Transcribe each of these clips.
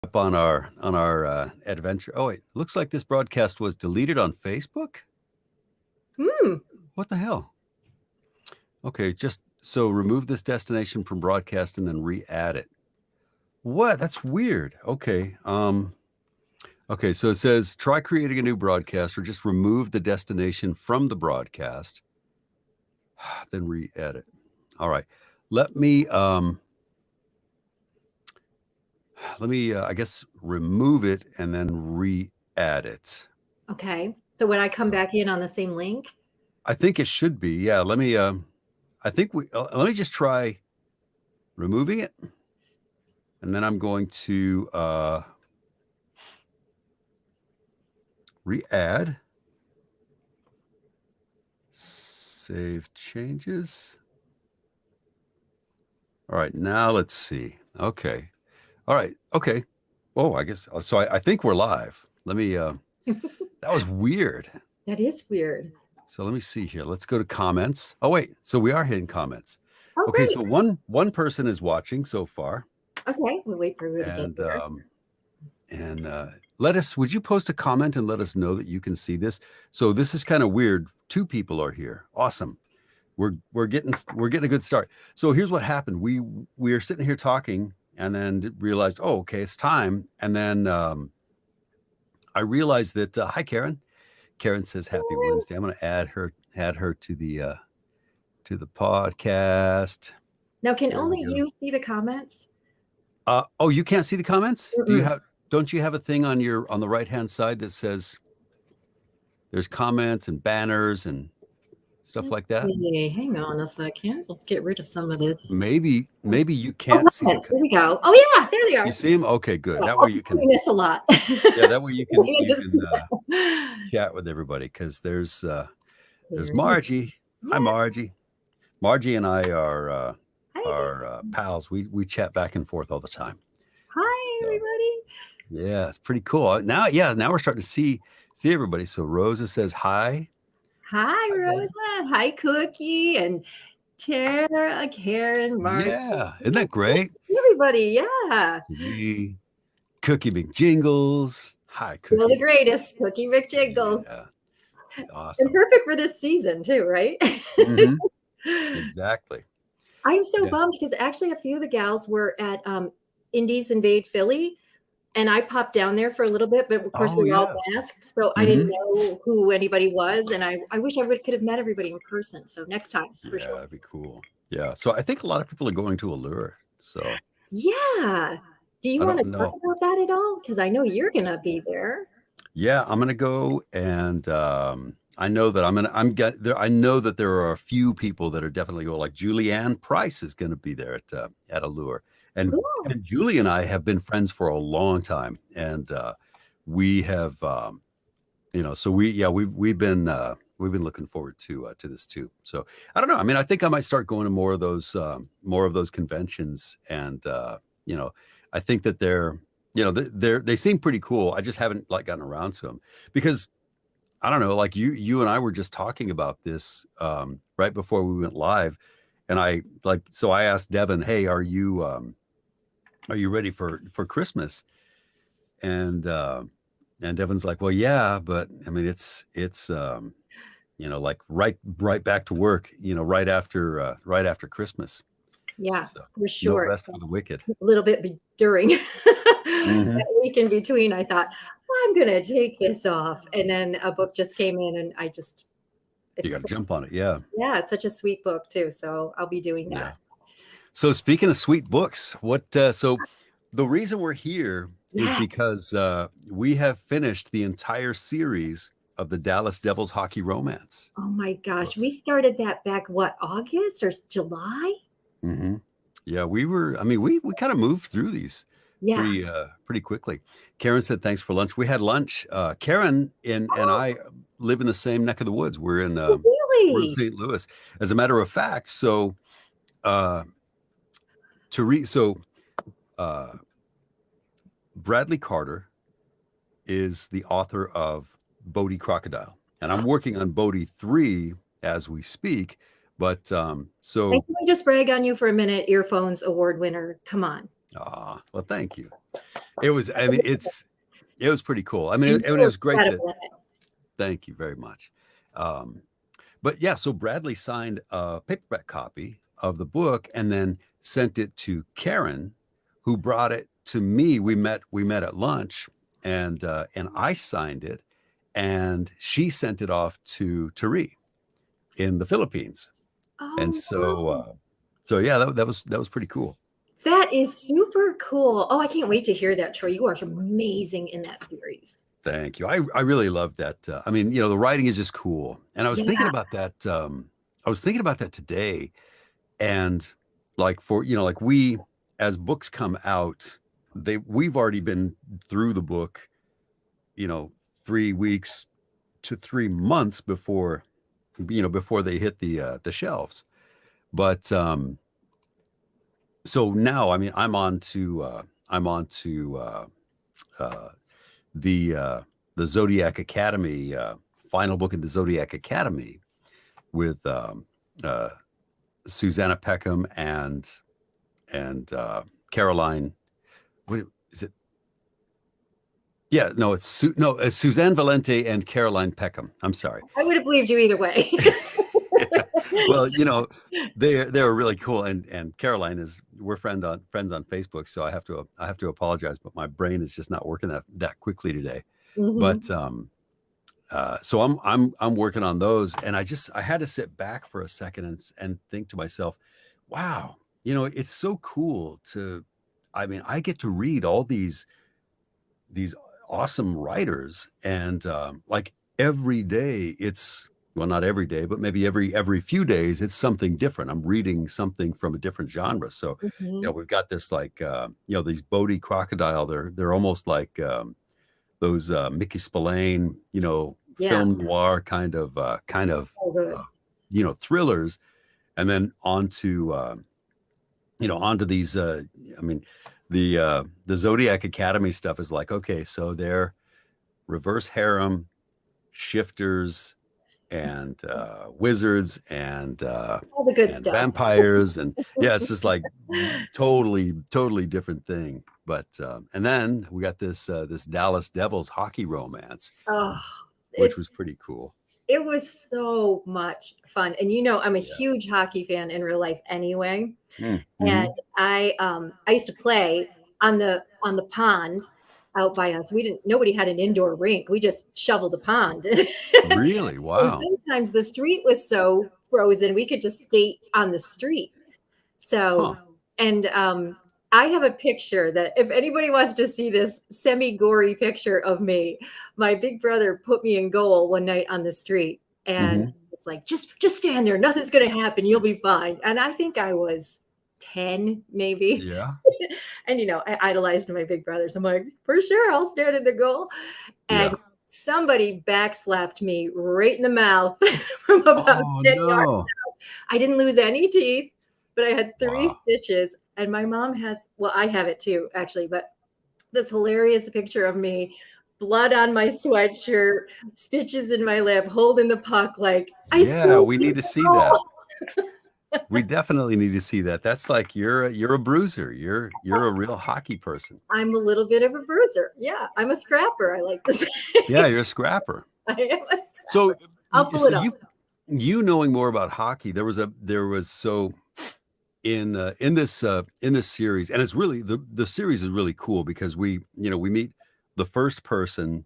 up on our adventure. Oh wait, looks like this broadcast was deleted on Facebook. Hmm. What the hell? Okay, just so remove this destination from broadcast and then re-add it. What? That's weird. Okay. Okay, so it says try creating a new broadcast or just remove the destination from the broadcast, then re-edit. All right. Let me I guess remove it and then re-add it. Okay. So when I come back in on the same link? I think it should be. Yeah, let me I think let me just try removing it. And then I'm going to re-add. Save changes. All right, now let's see. Okay. All right. Okay. Oh, I guess so. I think we're live. Let me that was weird. That is weird. So let me see here. Let's go to comments. Oh wait, so we are hitting comments. Oh, Okay, great. so one person is watching so far. Okay. We'll wait for you to get And there. let us, would you post a comment and let us know that you can see this? So this is kind of weird. 2 people are here. Awesome. We're getting a good start. So here's what happened. We are sitting here talking and then realized, oh, okay, it's time. And then I realized that hi Karen. Karen says happy Wednesday. I'm going to add her to the podcast. Now, can There only we go. you see the comments? Oh, you can't see the comments? Mm-mm. Don't you have a thing on the right-hand side that says there's comments and banners and stuff like that? Hey, hang on a second. Let's get rid of some of this. Maybe you Oh, can't see comments. There we go. Oh, yeah. There they are. you see them? Okay, good. Yeah, That way you we can miss a lot. yeah, that way you can You just- chat with everybody because there's There. Margie. Hi Yeah. Margie. Margie and I Hi, are pals. We chat back and forth all the time. Hi, So, everybody. yeah, it's pretty cool. Now we're starting to see everybody. So Rosa says hi. Hi, Rosa. Hi, Cookie and Tara, Karen, Mark. Yeah, isn't that great? Everybody, yeah. Cookie McJingles. Hi, Still the Cookie. greatest, Cookie McJiggles. Yeah, And awesome. perfect for this season, too, right? Hmm. Exactly. I'm so Yeah. bummed because actually a few of the gals were at Indies Invade Philly, and I popped down there for a little bit, but of course Oh we were all yeah. masked, so I didn't know who anybody was, and I wish I could have met everybody in person. So next time, for Yeah, sure. that'd be cool. Yeah. So I think a lot of people are going to Allure. So Yeah. Do you I want to don't talk know. about that at all? Because I know you're gonna be there. Yeah, I'm gonna go, and I know that I'm get there. I know that there are a few people that are definitely going. Like Julianne Price is going to be there at Allure, and Cool. Julie and I have been friends for a long time, and we have so we've been looking forward to this too. So I don't know. I mean, I think I might start going to more of those conventions, and I think that they seem pretty cool. I just haven't like gotten around to them because I don't know. Like you and I were just talking about this right before we went live, and I asked Devon, "Hey, are you ready for Christmas?" And Devon's like, "Well, yeah, but I mean, it's like right back to work, right after Christmas. Yeah, So for no sure. rest for the wicked." A little bit during Hmm. that week in between, I thought, well, I'm gonna take this off, and then a book just came in, and You it's got to jump on it. Yeah. yeah, it's such a sweet book too. So I'll be doing Yeah. that. So speaking of sweet books, so the reason we're here is Yeah. because we have finished the entire series of the Dallas Devils hockey romance Oh my gosh, we books. started that back what, August or July? Hmm. Yeah, we kind of moved through these Yeah. pretty quickly. Karen said thanks for lunch. We had lunch. Karen and Oh, I live in the same neck of the woods. We're in really? St. Louis. As a matter of fact, so uh, to read so. Bradley Carter is the author of Bodie Crocodile, and I'm working on Bodie 3 as we speak. But And so, can we just brag on you for a minute? Earphones award winner. Come on. well, thank you. It was, I mean, it was pretty cool. I mean, And it you were was great that, incredible at it. thank you very much. Um, but yeah, so Bradley signed a paperback copy of the book and then sent it to Karen, who brought it to me. We met at lunch, and I signed it, and she sent it off to Tari in the Philippines. And Oh, so wow. so yeah, that was pretty cool. That is super cool. Oh, I can't wait to hear that, Troy. You are amazing in that series. Thank you. I really love that. I mean, the writing is just cool. And I was thinking Yeah. about that. I was thinking about that today. And like like we, as books come out, we've already been through the book, 3 weeks to 3 months before they hit the shelves. But so now, I mean, I'm on to uh, the Zodiac Academy, final book in the Zodiac Academy with uh, Susanna Peckham and Caroline. What is it? Yeah, no, it's Suzanne Valente and Caroline Peckham. I'm sorry. I would have believed you either way. Yeah. Well, they're really cool, and Caroline we're friends on Facebook, so I have to apologize, but my brain is just not working that quickly today. Hmm. But so I'm working on those, and I had to sit back for a second and think to myself, wow, it's so cool to, I mean, I get to read all these awesome writers, and like every day it's, well, not every day, but maybe every few days it's something different. I'm reading something from a different genre. So Hmm. we've got this, like, these Bodie crocodile. They're almost like those Mickey Spillane, Yeah. film noir kind of Oh, good. uh, thrillers, and then onto these. I mean, the Zodiac Academy stuff is like, okay, so they're reverse harem, shifters, and wizards, All the good and stuff. vampires, and yeah, it's just like totally different thing. But and then we got this Dallas Devils hockey romance, Oh, which it's was pretty cool. it was so much fun. And I'm a Yeah. huge hockey fan in real life anyway. And Mm-hmm. I used to play on the pond out by us. Nobody had an indoor rink. We just shoveled the pond. Really? And Wow. sometimes the street was so frozen we could just skate on the street. So, Huh. and I have a picture that if anybody wants to see this semi-gory picture of me, my big brother put me in goal one night on the street, and Hmm. it's like, just stand there, nothing's gonna happen, you'll be fine. And I think I was 10 maybe. Yeah. And I idolized my big brothers. I'm like, for sure, I'll stand in the goal. And Yeah. somebody backslapped me right in the mouth from about Oh 10 yards. no. I didn't lose any teeth, but I had 3 Wow. stitches, and my mom well, I have it too, actually, but this hilarious picture of me, blood on my sweatshirt, stitches in my lip, holding the puck like, "I Yeah, still we see need to the see that. goal." We definitely need to see that. That's like, you're a bruiser. You're a real hockey person. I'm a little bit of a bruiser. Yeah, I'm a scrapper, I like to say. Yeah, you're a scrapper. I am a So scrapper. I'll pull so it off. you knowing more about hockey, so in this series, and it's really, the series is really cool because we meet the first person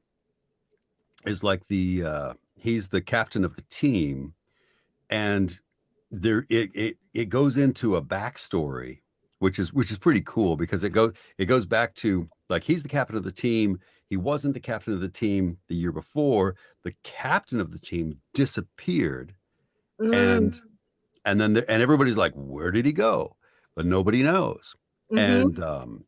is like he's the captain of the team, and it goes into a backstory, which is pretty cool because it goes back to, like, he's the captain of the team. He wasn't the captain of the team the year before. The captain of the team disappeared, Mm, and and everybody's like, where did he go? But nobody knows. mhm. And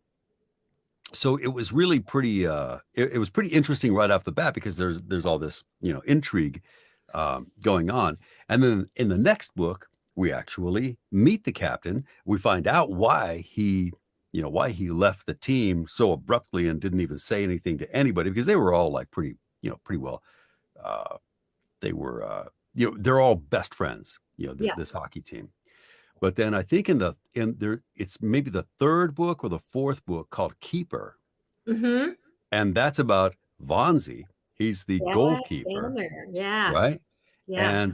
so it was really pretty it was pretty interesting right off the bat because there's all this intrigue going on. And then in the next book we actually meet the captain. We find out why he left the team so abruptly and didn't even say anything to anybody, because they were all like pretty well, uh they were they're all best friends, Yeah. this hockey team. But then I think in there, it's maybe the third book or the fourth book, called Keeper. Mm-hmm. and that's about Vonzi. He's the Yeah, goalkeeper, Bammer. Yeah. right? Yeah.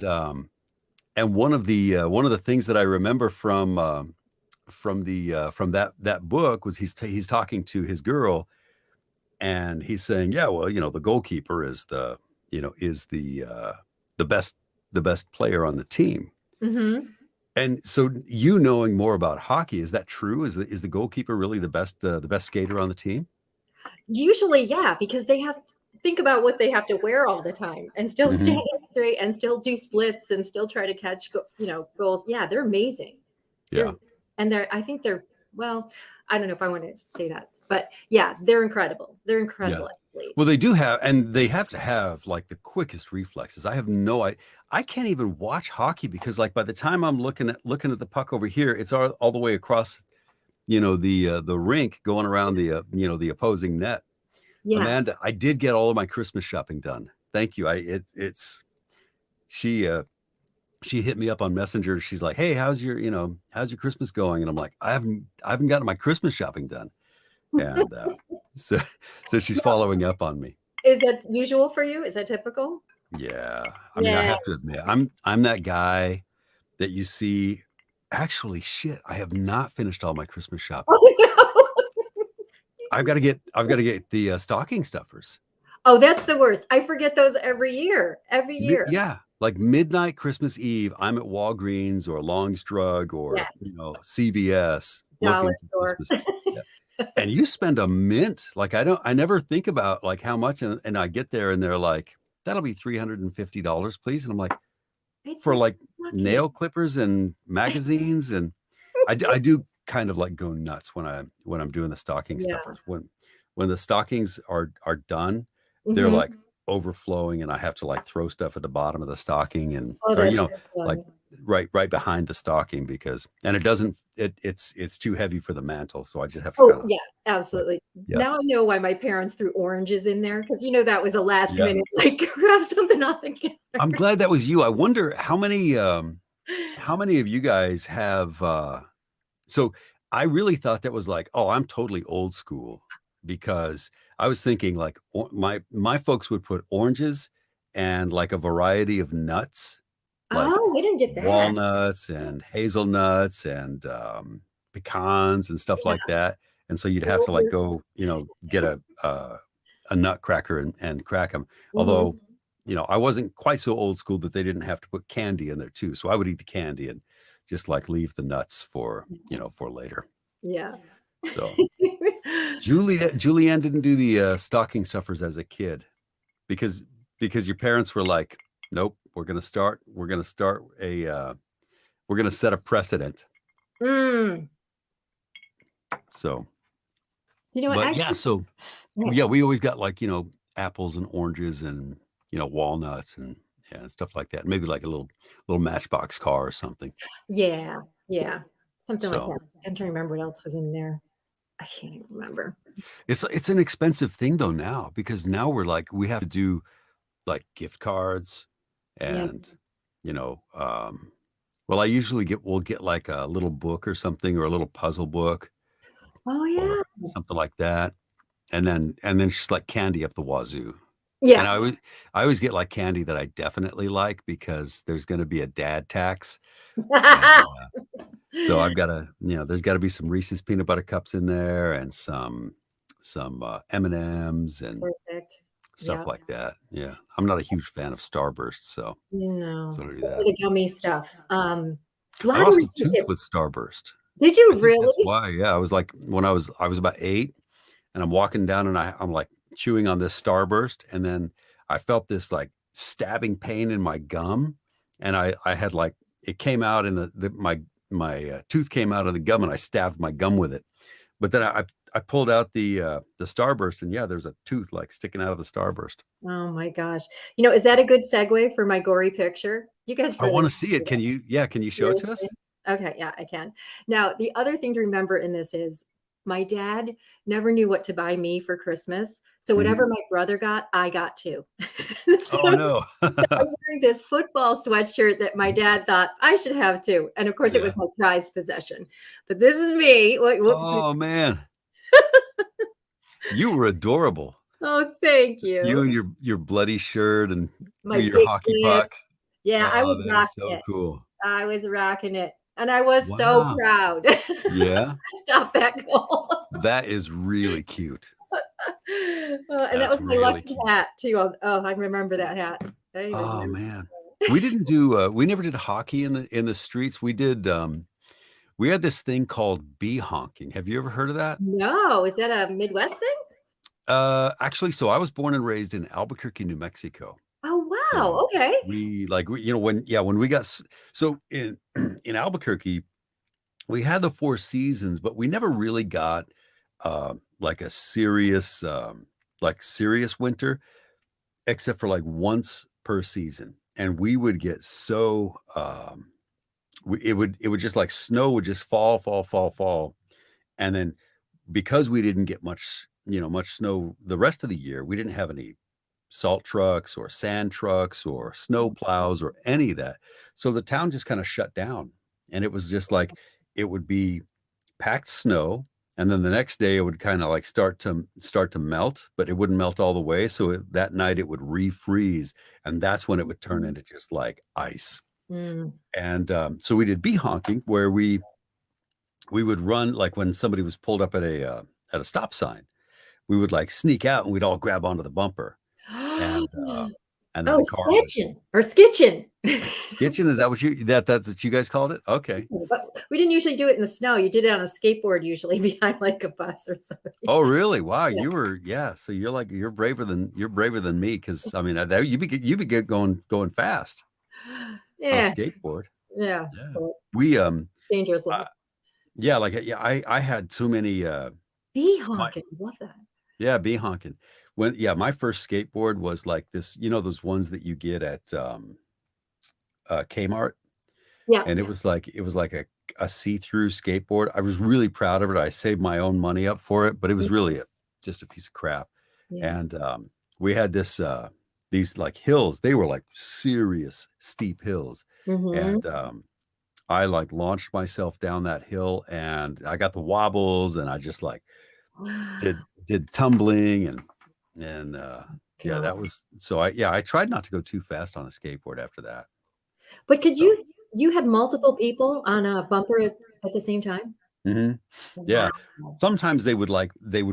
And one of the things that I remember from that book was he's talking to his girl, and he's saying, yeah, well, the goalkeeper is the best player on the team. Mm-hmm. And so, knowing more about hockey, is that true? Is the goalkeeper really the best skater on the team? Usually, yeah, because they have think about what they have to wear all the time and still stay Hmm. straight and still do splits and still try to catch goals. Yeah, they're amazing. Yeah. I think they're well, I don't know if I want to say that, but yeah, they're incredible. They're Yeah. incredible Well, athletes. they do have, and they have to have like the quickest reflexes. I can't even watch hockey because like by the time I'm looking at the puck over here, it's all the way across, the rink going around the opposing net. Yeah. Amanda, I did get all of my Christmas shopping done. Thank you. It's she she hit me up on Messenger. She's like, "Hey, how's your Christmas going?" And I'm like, I haven't gotten my Christmas shopping done. And so so she's following up on me. Is that usual for you? Is that typical? Yeah. I mean, I Yeah. have to admit, I'm that guy that you see. Actually, shit, I have not finished all my Christmas shopping. Oh, no. I've got to get the stocking stuffers. Oh, that's the worst. I forget those every year. Every year. Yeah, like midnight Christmas Eve, I'm at Walgreens or Long's Drug or Yes. CVS Dollar looking for store. Christmas. Yeah. And you spend a mint. Like I never think about like how much, and I get there and they're like, that'll be $350, please. And I'm like, It's for this like lucky. nail clippers and magazines, and I do kind of like go nuts when I'm doing the stocking Yeah. stuffers. When the stockings are done, they're Hmm. like overflowing, and I have to like throw stuff at the bottom of the stocking, and Oh, or that's so like funny. right behind the stocking, because and it doesn't it's too heavy for the mantle, so I just have to Oh, kind of yeah, like, absolutely. yeah, Now I know why my parents threw oranges in there because that was a last yeah. minute, like, grab something off the I'm counter. glad that was you. I wonder how many of you guys have so I really thought that was like, oh, I'm totally old school, because I was thinking like my folks would put oranges and like a variety of nuts, like Oh, we didn't get that. walnuts and hazelnuts and pecans and stuff Yeah. like that. And so you'd have to like go, get a nutcracker and crack them. Mhm. Although, I wasn't quite so old school that they didn't have to put candy in there too. So I would eat the candy and just like leave the nuts for later. Yeah. So Julianne didn't do the stocking stuffers as a kid because your parents were like, nope, we're gonna set a precedent. Mm. So, but yeah, Actually, so yeah. yeah, we always got like, apples and oranges and walnuts and yeah, and stuff like that. Maybe like a little Matchbox car or something. Yeah, yeah, something like So that. I'm trying to remember what else was in there. I can't even remember. it's an expensive thing though now, because now we have to do like gift cards Yeah. and well, we'll get like a little book or something, or a little puzzle book Oh, or yeah. something like that. And then just like candy up the wazoo. And Yeah. I always get like candy that I definitely like, because there's going to be a dad tax. And so there's got to be some Reese's peanut butter cups in there, and some M&Ms and Perfect. stuff Yeah. like that. Yeah. I'm not a huge fan of Starburst, so I do that. The gummy stuff. I lost Lottery a tooth tickets. with Starburst. Did I you think that's really? why. Yeah, I was like when I was about 8, and I'm walking down, and I'm like chewing on this Starburst, and then I felt this like stabbing pain in my gum, and I had like it came out in my tooth came out of the gum, and I stabbed my gum with it. But then I pulled out the Starburst, and yeah, there's a tooth like sticking out of the Starburst. Oh my gosh. Is that a good segue for my gory picture? You guys I really want to see it. Can you show it to us? seriously? Okay, yeah, I can. Now, the other thing to remember in this is my dad never knew what to buy me for Christmas. So Mhm. whatever my brother got, I got too. Oh So no. I'm wearing this football sweatshirt that my dad thought I should have too. And of course, it Yeah. was my prized possession. But this is me. Whoops. Oh man. You were adorable. Oh, thank You you. and your bloody shirt and My with your big hockey lip. puck. Yeah, I Oh, was that is rocking so it. cool. I was rocking it, and I was so Wow. proud. Yeah, Stop that goal. that is really cute. And that That's was my really lucky cute. hat too. I remember that hat. I Oh remember. man. We didn't do we never did hockey in the streets. We did we had this thing called bee honking. Have you ever heard of that? No, is that a Midwest thing? Actually, so I was born and raised in Albuquerque, New Mexico. Oh, wow. So Okay. you know, when we got so in in Albuquerque, we had the Four Seasons, but we never really got like a serious winter, except for like once per season. And we would get so it would just like snow would just fall, and then because we didn't get much snow the rest of the year, we didn't have any salt trucks or sand trucks or snow plows or any of that. So the town just kind of shut down. And it was just like it would be packed snow, and then the next day it would kind of like start to melt, but it wouldn't melt all the way. So that night it would refreeze, and that's when it would turn into just like ice. Mm. And so we did bee honking, where we would run like when somebody was pulled up at a stop sign. We would like sneak out and we'd all grab onto the bumper, and then Oh, the car would sketching or skitching. skitching. Is that that's what you guys called it? Okay. But we didn't usually do it in the snow. You did it on a skateboard usually behind like a bus or something. Oh, really? Wow. Yeah. Yeah. So you're braver than me, because I mean you be going fast on a Yeah. skateboard. Yeah. Yeah. So We dangerous uh, level. yeah, like yeah, I had too many Bee my honking. Love that. yeah, bee honking. My first skateboard was like this, those ones that you get at Kmart. Yeah. And it was like a see-through skateboard. I was really proud of it. I saved my own money up for it, but it was really just a piece of crap. Yeah. And we had these like hills. They were like serious steep hills. Mm-hmm. And I like launched myself down that hill, and I got the wobbles, and I just like did tumbling, and yeah, God. that was so I tried not to go too fast on a skateboard after that. But could So you had multiple people on a bumper at the same time? mhm. Wow. Yeah. Sometimes they would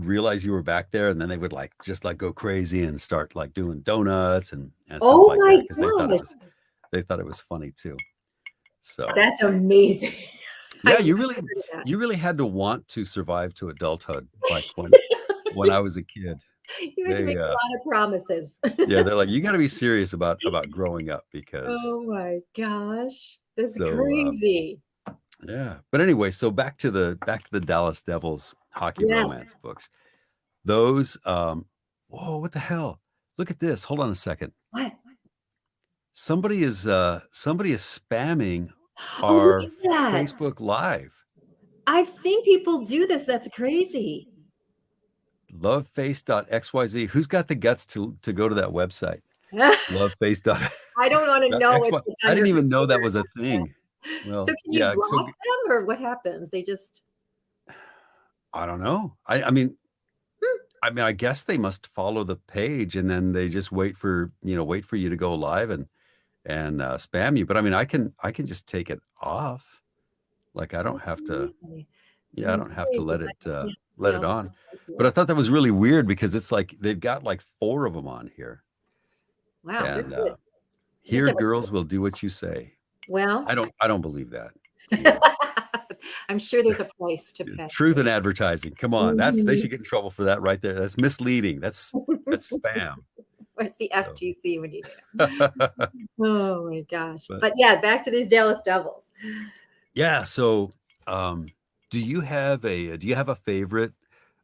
realize you were back there, and then they would like just like go crazy and start like doing donuts and stuff Oh like my that, because gosh. they thought it was funny too. So That's amazing. yeah, I've you never really heard of that. you really had to want to survive to adulthood, like when I was a kid. You had to They make a lot of promises. yeah, they're like, you got to be serious about growing up, because Oh my gosh. That's so crazy. yeah. But anyway, so back to the Dallas Devils hockey Yes. romance books. Those whoa, what the hell? Look at this. Hold on a second. What? Somebody is spamming Oh, look our at that. Facebook Live. I've seen people do this. That's crazy. Loveface.xyz. Who's got the guts to go to that website? Loveface. I don't want to know if XY. it's I on your didn't even know that computer. was a thing. So Well, can you yeah, so block them or what happens? They just I don't know. hmm, I guess they must follow the page, and then they just wait for you to go live and spam you. But I mean, I can just take it off. Like I don't that's have to. crazy. Yeah, I That's don't have to crazy, let but it yes, let it so on. But I yeah. thought that was really weird, because it's like they've got like four of them on here, Wow, they're and good. I guess here I would girls will do what you say. well, I don't believe that. You know, I'm sure there's a price to pay. truth in advertising. Come on, they Mhm. should get in trouble for that right there. That's misleading. That's spam. What's the So. FTC when you do that? Oh my gosh. But But yeah, back to these Dallas Devils. yeah, so um, do you have a favorite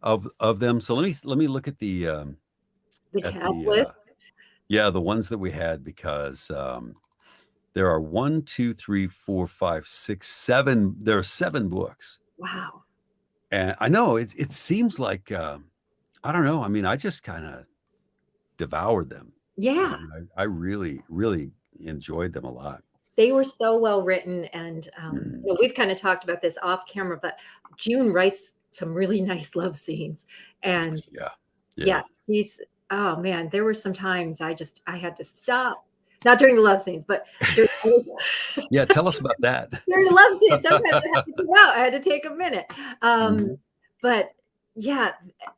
of them? So let me look at the The at cast the list. yeah, the ones that we had, because there are one, two, three, four, five, six, seven. There are seven books, Wow. and I know it seems like I don't know. I mean, I just kind of devoured them. Yeah. I mean, I really really enjoyed them a lot. They were so well written, and Mm. we've kind of talked about this off camera, but June writes some really nice love scenes. And Yeah. yeah, Yeah. he's oh man, there were some times I had to stop. Not during the love scenes, but during Yeah. Tell us about that. during the love scenes, sometimes I had to go out. I had to take a minute. Mhm. But yeah,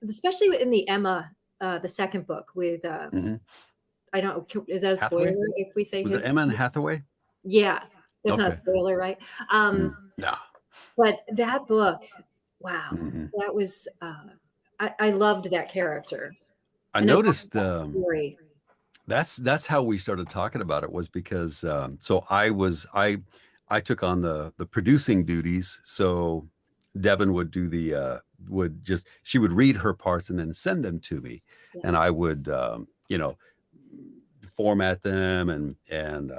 especially in the Emma, the second book with Mhm. I don't is that a spoiler Hathaway? if we say Was it his Emma and Hathaway? yeah, that's not a Okay. spoiler, right? Um, No. but that book, wow, Mhm. that was I loved that character I and I loved noticed, that story. that's how we started talking about it was because, so I took on the producing duties, so Devon would do would just she would read her parts and then send them to me, Yeah. and I would, format them and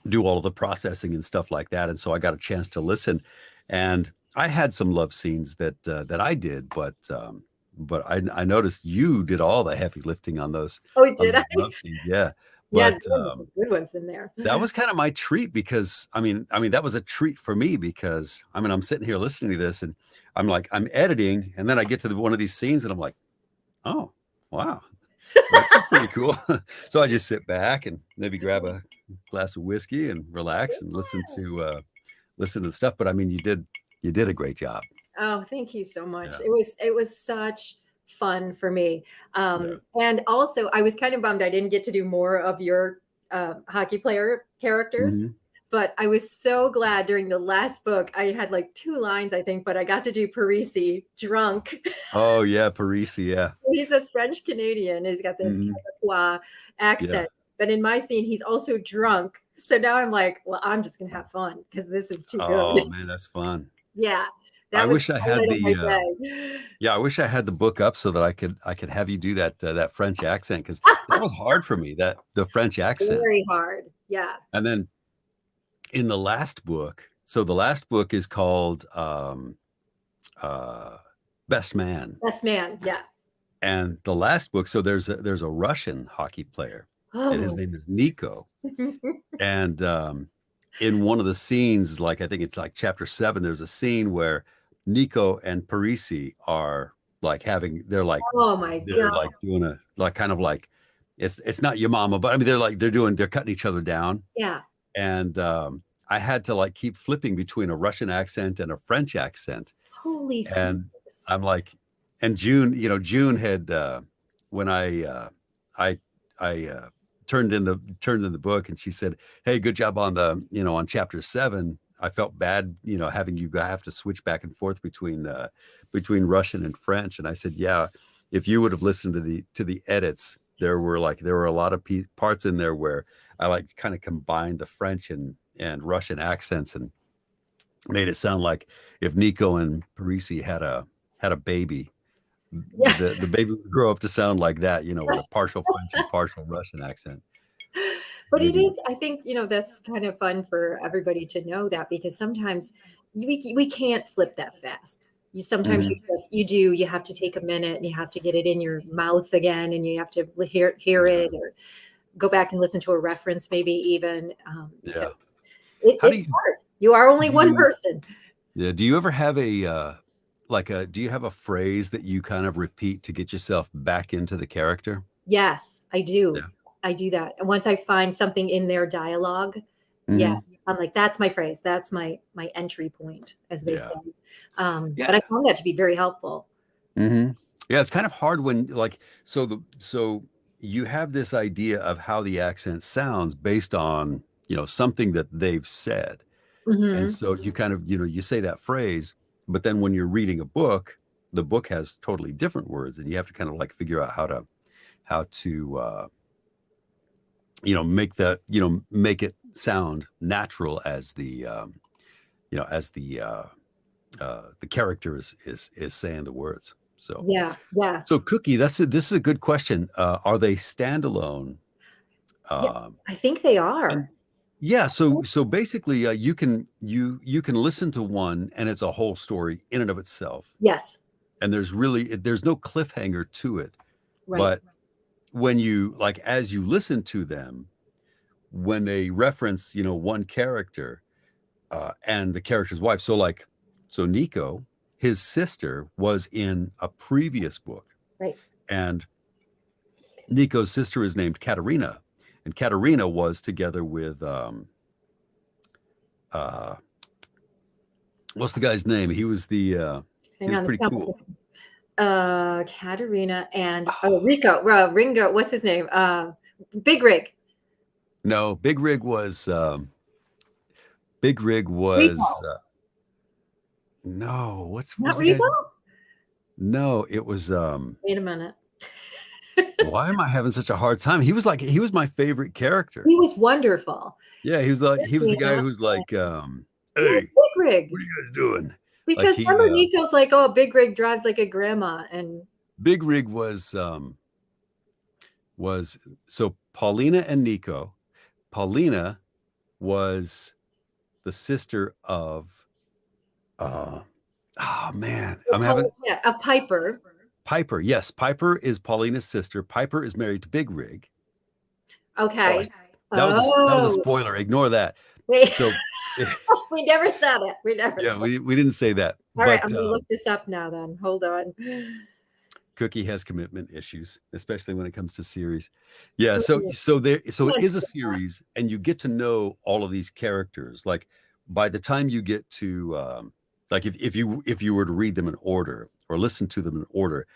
do all of the processing and stuff like that. And so I got a chance to listen, and I had some love scenes that I did, but I noticed you did all the heavy lifting Oh, did on I? those love scenes. Yeah, Yeah, but there were some good ones in there. that was kind of my treat because I mean that was a treat for me because I'm sitting here listening to this and I'm editing and then I get to one of these scenes and I'm like, oh wow, this is pretty cool. So I just sit back and maybe grab a glass of whiskey and relax and listen to the stuff. But I mean, you did a great job. Oh, thank you so much. Yeah. It was such fun for me. Yeah. And also I was kind of bummed I didn't get to do more of your hockey player characters, Hmm. but I was so glad during the last book I had like 2 lines, I think, but I got to do Parisi drunk. Oh yeah, Parisi. Yeah. He's this French Canadian. He's got this Hmm. Quebecois Yeah. accent. But in my scene, he's also drunk. So now I'm like, well, I'm just gonna have fun because this is too good. Oh man, that's fun. Yeah, I that was wish I the had highlight of my the day. yeah, I wish I had the book up so that I could have you do that French accent because that was hard for me, that the French accent. Very hard. Yeah. And then in the last book, so the last book is called uh Best Man. Best man. Yeah. And the last book, so there's a Russian hockey player, and his Oh. name is Nico. And in one of the scenes, like I think it's like chapter 7, there's a scene where Nico and Parisi are like Oh my they're God. like doing a like kind of like it's not your mama, but I mean they're cutting each other down. Yeah. And I had to like keep flipping between a Russian accent and a French accent. Holy And smokes. I'm like, and June had when I turned in the book, and she said, "Hey, good job on on chapter 7. I felt bad, having you have to switch back and forth between Russian and French." And I said, "Yeah, if you would have listened to the edits, there were a lot of parts in there where I like kind of combined the French and Russian accents and made it sound like if Nico and Parisi had a baby, Yeah. the baby would grow up to sound like that, with a partial French and partial Russian accent. But it Maybe. is, I think, that's kind of fun for everybody to know that because sometimes we can't flip that fast. Sometimes Mhm. you have to take a minute and you have to get it in your mouth again and you have to hear Yeah. it or go back and listen to a reference maybe even because Yeah. How do it's you hard. You are only do one you person. yeah, do you ever have do you have a phrase that you kind of repeat to get yourself back into the character? Yes, I do. Yeah. I do that. And once I find something in their dialogue, yeah, Mhm. I'm like, that's my phrase. That's my entry point, as they say. Yeah. But I Yeah. found that to be very helpful. Mhm. Yeah, it's kind of hard when so you have this idea of how the accent sounds based on, something that they've said. And Mhm. so you kind of, you say that phrase, but then when you're reading a book, the book has totally different words and you have to kind of like figure out how to make it sound natural as the character is saying the words. So Yeah, yeah, so Cookie, this is a good question. Are they standalone? yeah. Um, I think they and are. yeah, so basically, you can listen to one, and it's a whole story in and of itself, Yes, and there's no cliffhanger to it. right. But when you like as you listen to them, when they reference one character and the character's wife, so Nico, his sister was in a previous book, Right. and Nico's sister is named Katerina, and Katerina was together with uh, what's the guy's name? He was he Hang was on. pretty cool. Katerina and Ringo. What's his name? Big Rig. No, Big Rig was Rico. no, what's Not the guy's Rico? name? No, it was Wait a minute. why am I having such a hard time? He was my favorite character. He was wonderful. Yeah, he was the guy Yeah. who's like, Yeah, hey, Big Rig. what are you guys doing? Like Because remember Nico's like, oh, Big Rig drives like a grandma, and Big Rig was so Paulina and Nico. Paulina was the sister of oh man, I'm having a Piper. Piper. Yes, Piper is Paulina's sister. Piper is married to Big Rig. Okay. That was a spoiler. Ignore that. Wait. So we never said it. We didn't say that. All right, I'm gonna look this up now then. Hold on. Cookie has commitment issues, especially when it comes to series. Yeah, so it is a series, and you get to know all of these characters. Like by the time you get to like if you were to read them in order or listen to them in order,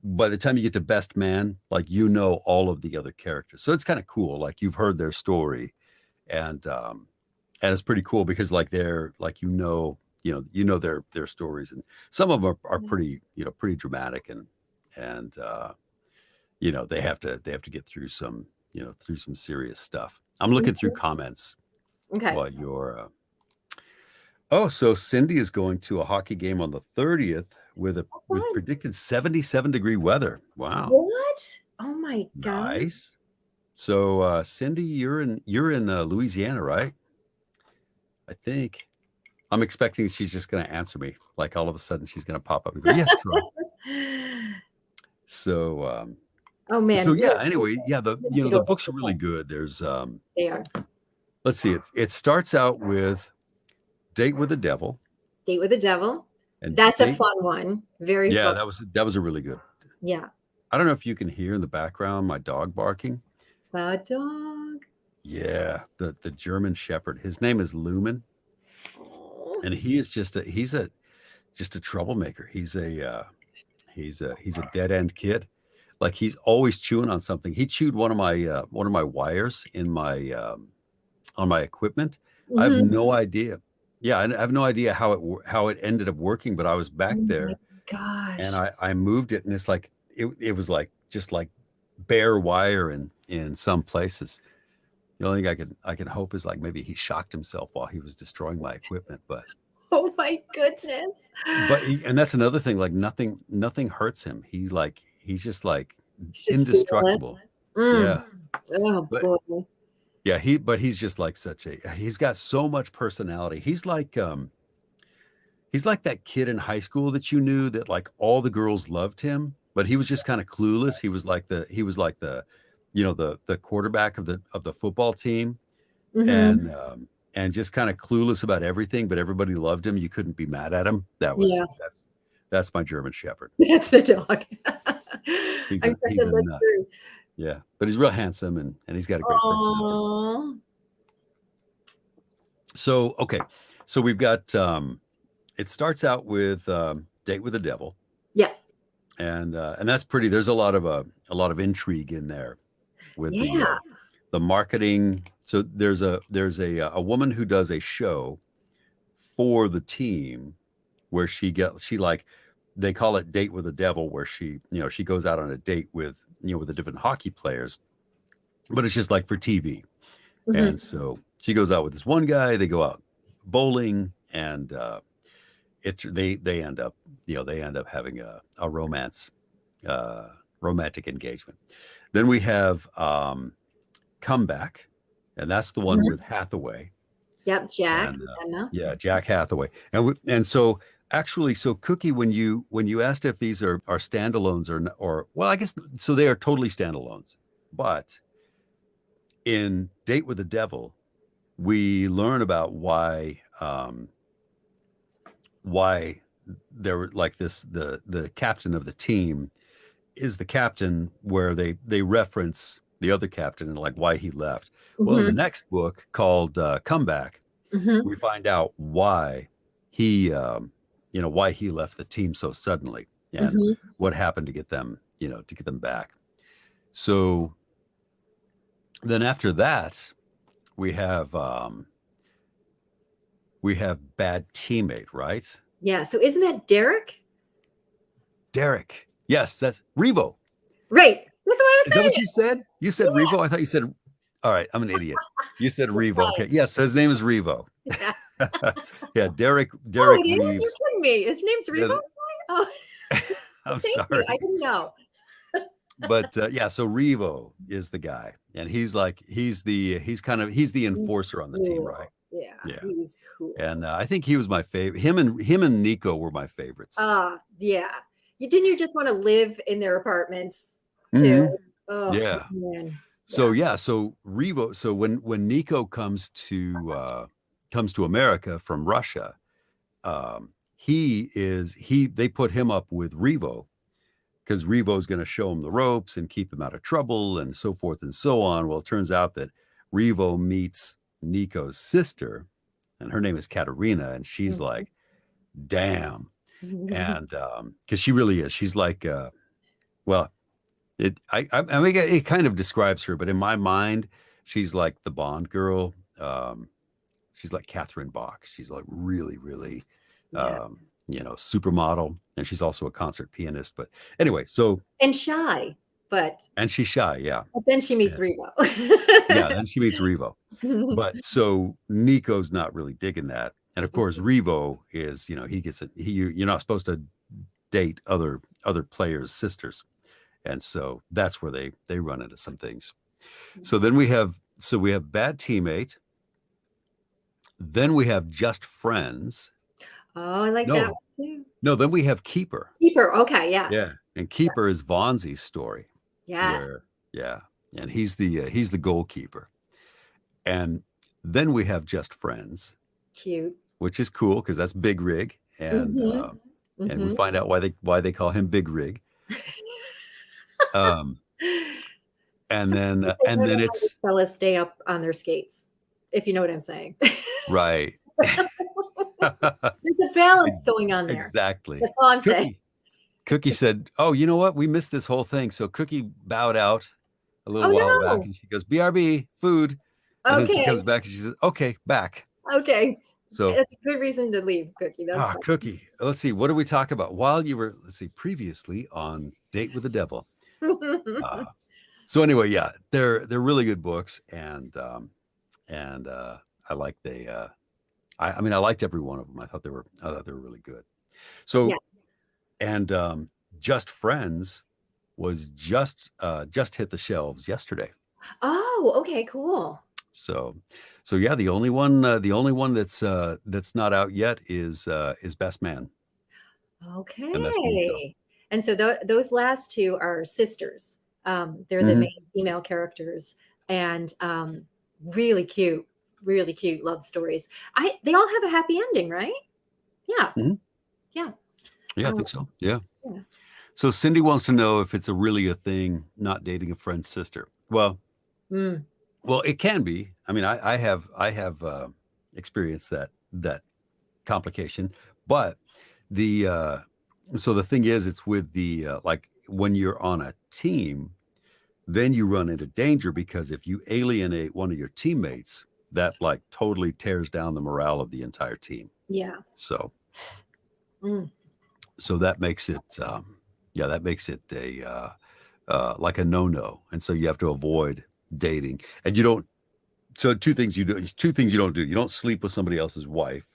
by the time you get to Best Man, like you know all of the other characters. So it's kind of cool. Like you've heard their story, and it's pretty cool because like they're like their stories, and some of them are pretty pretty dramatic and they have to get through some serious stuff. I'm looking through comments while you're so Cindy is going to a hockey game on the 30th with predicted 77-degree weather. Wow. What? Oh my god. Nice. So Cindy, you're in Louisiana, right? I think. I'm expecting she's just going to answer me. Like all of a sudden she's going to pop up and go, "Yes, Troy." So oh man. So yeah, anyway, yeah, the books are really good. There's they are. Let's see, it starts out with Date with the Devil. Date with the Devil. And that's a fun one. Very fun. That was a really good. Yeah. I don't know if you can hear in the background my dog barking. The dog. Yeah, the German Shepherd. His name is Lumen. Oh. And he is just a troublemaker. He's a dead end kid. Like he's always chewing on something. He chewed one of my wires in my on my equipment. Mm-hmm. I have no idea. Yeah, I have no idea how it ended up working, but I was back there. My gosh. And I moved it, and it's like it was like just like bare wire in some places. The only thing I can hope is like maybe he shocked himself while he was destroying my equipment, but oh my goodness. But and that's another thing, like nothing hurts him. He's just like indestructible. Yeah. Oh boy. Yeah, he's just like he's got so much personality. He's like that kid in high school that you knew that like all the girls loved him, but he was just kind of clueless. He was like the the quarterback of the football team. Mm-hmm. And just kind of clueless about everything, but everybody loved him. You couldn't be mad at him. That's my German Shepherd. That's the dog. he's a nut. Yeah, but he's real handsome and he's got a great personality. So so we've got it starts out with Date with the Devil. Yeah, and that's pretty. There's a lot of intrigue in there with the marketing. So there's a woman who does a show for the team where she like, they call it Date with the Devil, where she goes out on a date with the different hockey players, but it's just like for TV. Mm-hmm. And so she goes out with this one guy, they go out bowling, and they end up having a romantic engagement. Then we have Comeback, and that's the one with Hathaway. Yep, Jack. Yeah, Jack Hathaway. And so actually, so Cookie, when you asked if these are standalones or well, I guess so they are totally standalones. But in Date with the Devil, we learn about why there were like this the captain of the team is the captain where they reference the other captain and like why he left. Well, in the Mhm. next book called Comeback, Mhm. we find out why he why he left the team so suddenly and Mhm. what happened to get them, to get them back. So then after that, we have Bad Teammate, right? Yeah. So isn't that Derek? Derek. Yes, that's Revo. Right. That's what I Is was that what saying. you said? You said Revo? I thought you said, all right, I'm an idiot. You said Revo. Right. Okay. Yes, his name is Revo. Yeah. Yeah, Oh, Derek it is? You're Reeves. kidding me. His name's Yeah, Revo? Oh, I'm thank you. I sorry. didn't know. But yeah, so Revo is the guy. And he's the He's enforcer on the team, right? cool. Yeah, Yeah. he's And cool. I think he was my favorite. Him and Nico were my favorites. Yeah. Didn't you just want to live in their apartments too? Hmm. Oh Yeah. man. So Yeah. yeah, so Revo, so when Nico comes to America from Russia, they put him up with Revo because Revo's going to show him the ropes and keep him out of trouble and so forth and so on. Well, it turns out that Revo meets Nico's sister, and her name is Katerina, and she's Mhm. like, damn. And because she really is, she's like, well, I mean, it kind of describes her, but in my mind, she's like the Bond girl. She's like Catherine Bach. She's like really, really, Yeah. supermodel, and she's also a concert pianist. But anyway, so And shy, but and she's shy, yeah, but then she meets and, Revo. yeah. Then she meets Revo, but so Nico's not really digging that, and of course Revo is, he gets it. You're not supposed to date other players' sisters, and so that's where they run into some things. So then we have Bad Teammate. Then we have Just Friends. Oh, I like that No, one too. no. Then we have Keeper. Keeper. Okay, yeah. Yeah, and Keeper is Vonzi's story, Yes. where yeah, and he's the goalkeeper. And then we have Just Friends, Cute. which is cool because that's Big Rig, Mhm. and we Mhm. find out why they call him Big Rig. Um, and then Sometimes they and learn then how these it's fellas stay up on their skates, if you know what I'm saying. right. There's a balance going on there. Exactly. That's all I'm saying. Cookie said, "Oh, you know what? We missed this whole thing." So Cookie bowed out a little Oh, while back, no. and she goes, "BRB, food," and then she comes Okay. back and she says, "Okay, back." Okay. So, That's a good reason to leave, Cookie. That's Cookie, let's see, what did we talk about while you were? Let's see, previously on Date with the Devil. fine. Uh, so anyway, yeah, they're really good books, and I like I mean, I liked every one of them. I thought they were really good. So Yes. and Just Friends was just hit the shelves yesterday. Oh, okay, cool. So so yeah, the only one that's not out yet is Best Man, and that's Nico. Okay. And so those last two are sisters. They're the Hmm. main female characters, and really cute love stories. They all have a happy ending, right? Yeah, Hmm. yeah. Yeah, I Um, think so. Yeah. yeah. So Cindy wants to know if it's really a thing not dating a friend's sister. Mm, Well, it can be. I mean, I have experienced that complication, but the so the thing is, it's with the like when you're on a team, then you run into danger because if you alienate one of your teammates, that like totally tears down the morale of the entire team. yeah. So Mm, so that makes it yeah, that makes it a like a no-no, and so you have to avoid dating, and you don't. So two things you don't do. You don't sleep with somebody else's wife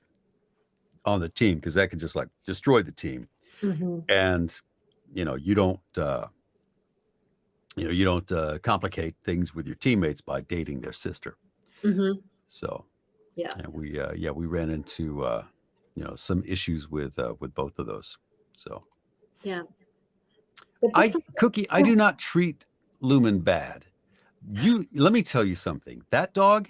on the team because that can just like destroy the team, mhm, and you don't complicate things with your teammates by dating their sister. mhm. So Yeah, and we ran into some issues with both of those. So yeah. The books. I do not treat Lumen bad. Let me tell you something. That dog's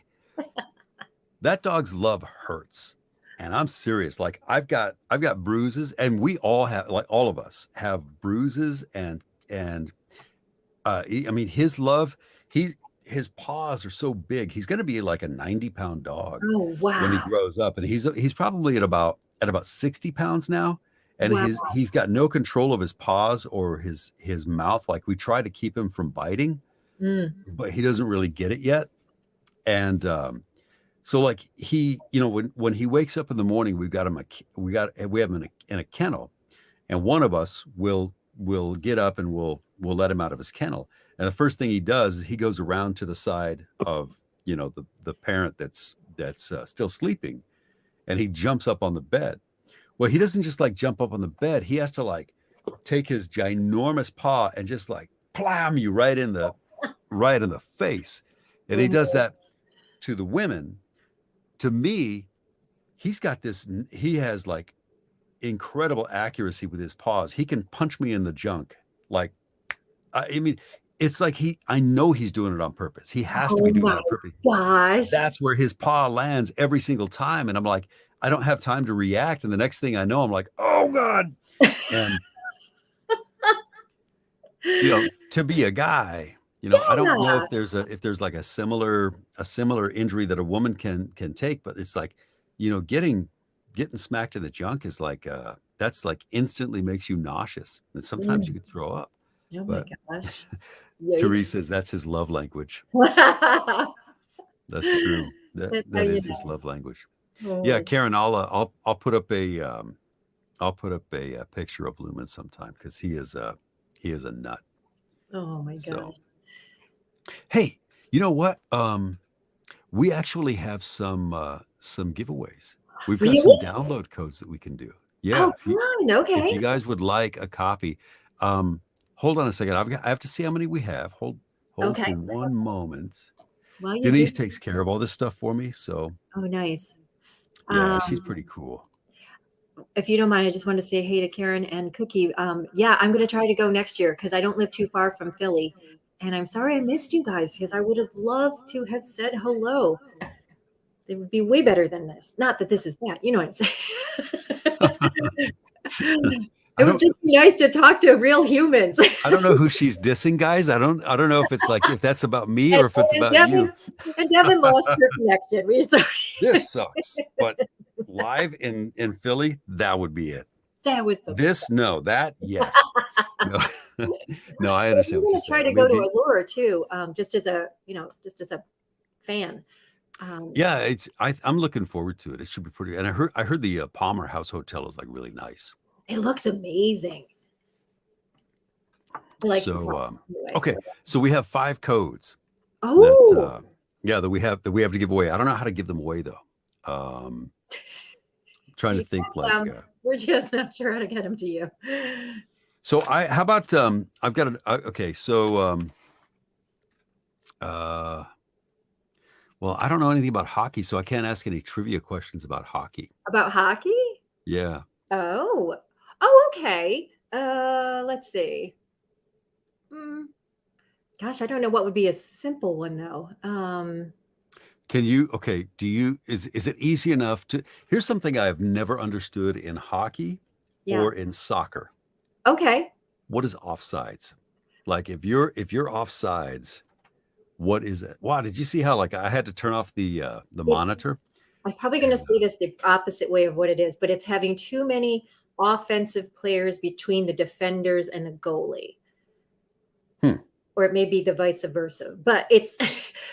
love hurts. And I'm serious. Like I've got bruises, and we all have, like all of us have bruises, and I mean he his paws are so big. He's going to be like a 90-pound dog Oh, when he wow. grows up, and he's probably at about 60 pounds now, and Wow. he's got no control of his paws or his mouth. Like we try to keep him from biting, Mm. but he doesn't really get it yet. And so like when he wakes up in the morning, we have him in a kennel, and one of us will get up and we'll let him out of his kennel. And the first thing he does is he goes around to the side of the parent that's still sleeping, and he jumps up on the bed. Well, he doesn't just like jump up on the bed. He has to like take his ginormous paw and just like plam you right in the face. And he Oh, does that to the women. To me, he has like incredible accuracy with his paws. He can punch me in the junk. Like, I mean, it's like I know he's doing it on purpose. He has to be oh doing my it on purpose. gosh. That's where his paw lands every single time. And I'm like, I don't have time to react. And the next thing I know, I'm like, oh God. And, to be a guy, I don't know Yeah. if there's like a similar injury that a woman can take, but it's like, getting smacked in the junk is like, that's like instantly makes you nauseous. And sometimes you Mm. could throw up. Oh my But gosh. Yikes. Therese says that's his love language. That's That's true. That how that you is his know. love language. Oh Yeah, my, Karen, I'll put up a picture of Lumen sometime because he is a nut. oh my So, gosh. hey, you know what? We actually have some giveaways. We've got some Really? download codes that we can do. Oh, Yeah, if you fun. if Okay. you guys would like a copy, um, hold on a second. I have to see how many we have. Hold for Okay. one moment. Well, you do. Denise takes care of all this stuff for me, so Oh, nice. yeah, she's Um, pretty cool. if you don't mind, I just want to say hey to Karen and Cookie. Yeah, I'm going to try to go next year because I don't live too far from Philly. And I'm sorry I missed you guys because I would have loved to have said hello. They would be way better than this. Not that this is bad. You know what I'm saying? It I would don't just be nice to talk to real humans. I don't know who she's dissing, guys. I don't know if it's like if that's about me and, or if it's and about you. Devin lost her connection. We're sorry. This sucks, but live in Philly, that would be it. That was the This, no, that, yes. No, no, I understand I'm what going you're to try saying. I to go mean, to Allure too, just as a fan. yeah, I'm looking forward to it. It should be pretty. And I heard the Palmer House Hotel is like really nice. It looks amazing. I like the So, top anyway. okay, So, so we have 5 codes that, oh, yeah, that we have to give away. I don't know how to give them away though. Trying to you think got like. them. We're just not sure how to get them to you. So how about I've got an okay. So uh, well, I don't know anything about hockey, so I can't ask any trivia questions about hockey. About hockey? Yeah. Oh, oh, okay. Let's see. Mm, gosh, I don't know what would be a simple one though. Can you? Okay. Is it easy enough to? Here's something I've never understood in hockey Yeah. or in soccer. Okay. What is offsides? Like if you're offsides, what is it? Wow, did you see how like I had to turn off the It's monitor? I'm probably going to And say this the opposite way of what it is, but it's having too many offensive players between the defenders and the goalie. hmm, Or it may be the vice versa. But it's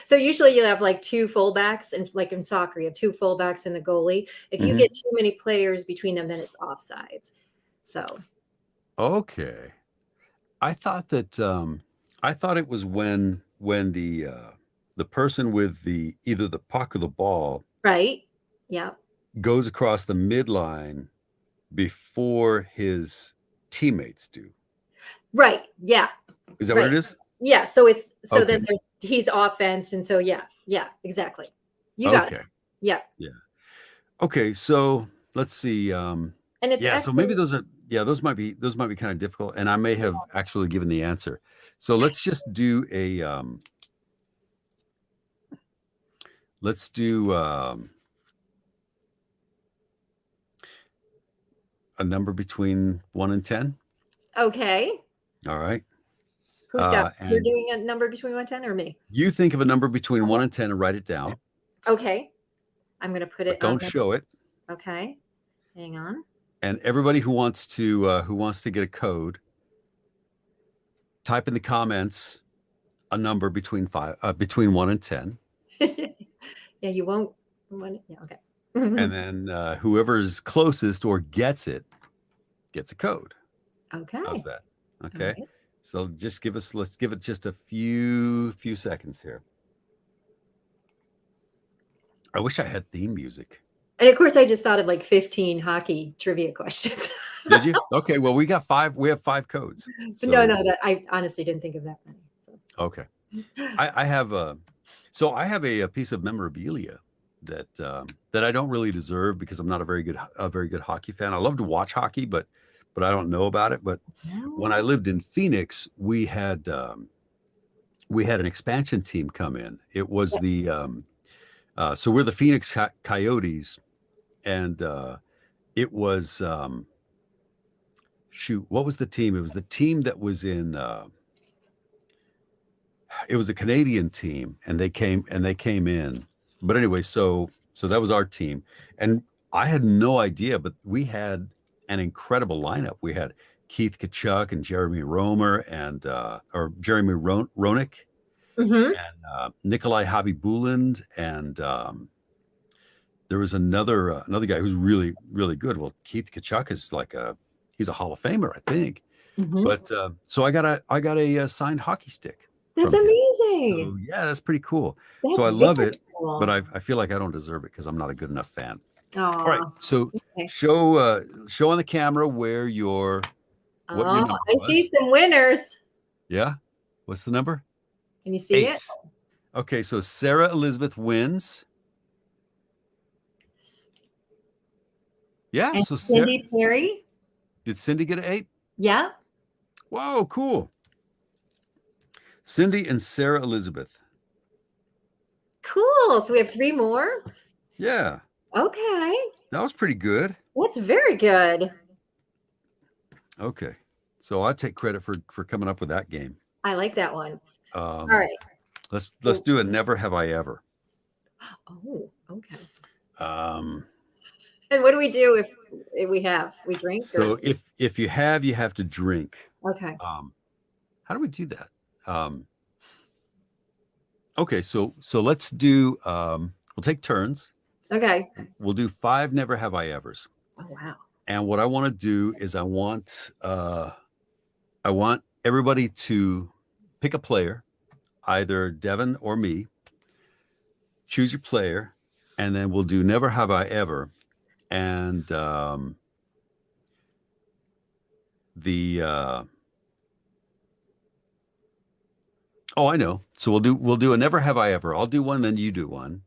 so usually you have like two fullbacks, and like in soccer, you have two fullbacks and the goalie. If you mhm. get too many players between them, then it's offsides. So Okay. I thought it was when the person with either the puck or the ball right. Yeah. goes across the midline before his teammates do. Right. Yeah. Is that what Right. it is? Yeah. So then Okay. he's offense. And so yeah, yeah, exactly. You got it. Okay. Yeah. Yeah. Okay. So let's see. And it's Yeah. So maybe actually those might be kind of difficult, and I may have actually given the answer. So let's just do a let's do a number between 1 and 10. Okay. All right. Who's got? You're And doing a number between 1 and 10 or me? you think of a number between 1 and 10 and write it down, Okay. I'm going to put but it on. don't show it. Okay. Hang on. And everybody who wants to get a code, type in the comments a number between 1 and 10. Yeah, you won't. Yeah, okay. And then whoever's closest or gets it gets a code. Okay. How's that? Okay. All right. So let's give it just a few seconds here. I wish I had theme music. And of course, I just thought of like 15 hockey trivia questions. Did you? Okay. Well, we got 5. We have 5 codes. So, No, I honestly didn't think of that many. So. Okay. I have a piece of memorabilia that I don't really deserve because I'm not a very good hockey fan. I love to watch hockey, but I don't know about it. But when I lived in Phoenix, we had an expansion team come in. It was so we're the Phoenix Coyotes, and it was what was the team? It was the team that was in. It was a Canadian team, and they came in. But anyway, so that was our team, and I had no idea, but we had an incredible lineup. We had Keith Kachuk and Jeremy Romer and Jeremy Roenick and Nikolai Habibuland, and there was another guy who's really, really good. Well, Keith Kachuk is he's a Hall of Famer, I think. But so I got a signed hockey stick. That's amazing. So, yeah, that's pretty cool. That's so I love it, cool. but I feel like I don't deserve it because I'm not a good enough fan. Aww. All right, so show on the camera where your number was. I see some winners. Yeah, what's the number? Can you see 8. it? Okay, so Sarah Elizabeth wins. Yeah, and so Cindy Perry. Did Cindy get an 8? Yeah. Whoa, cool. Cindy and Sarah Elizabeth. Cool. So we have 3 more. Yeah. Okay. That was pretty good. That's very good. Okay. So I take credit for coming up with that game. I like that one. All right. Let's do a Never Have I Ever. Oh, okay. And what do we do if we drink? So if you have to drink. Okay. How do we do that? Okay, so let's do we'll take turns. Okay. We'll do 5 Never Have I Evers. Oh wow. And what I want to do is I want everybody to pick a player, either Devon or me. Choose your player, and then we'll do Never Have I Ever. And I know. So we'll do a Never Have I Ever. I'll do one, then you do one,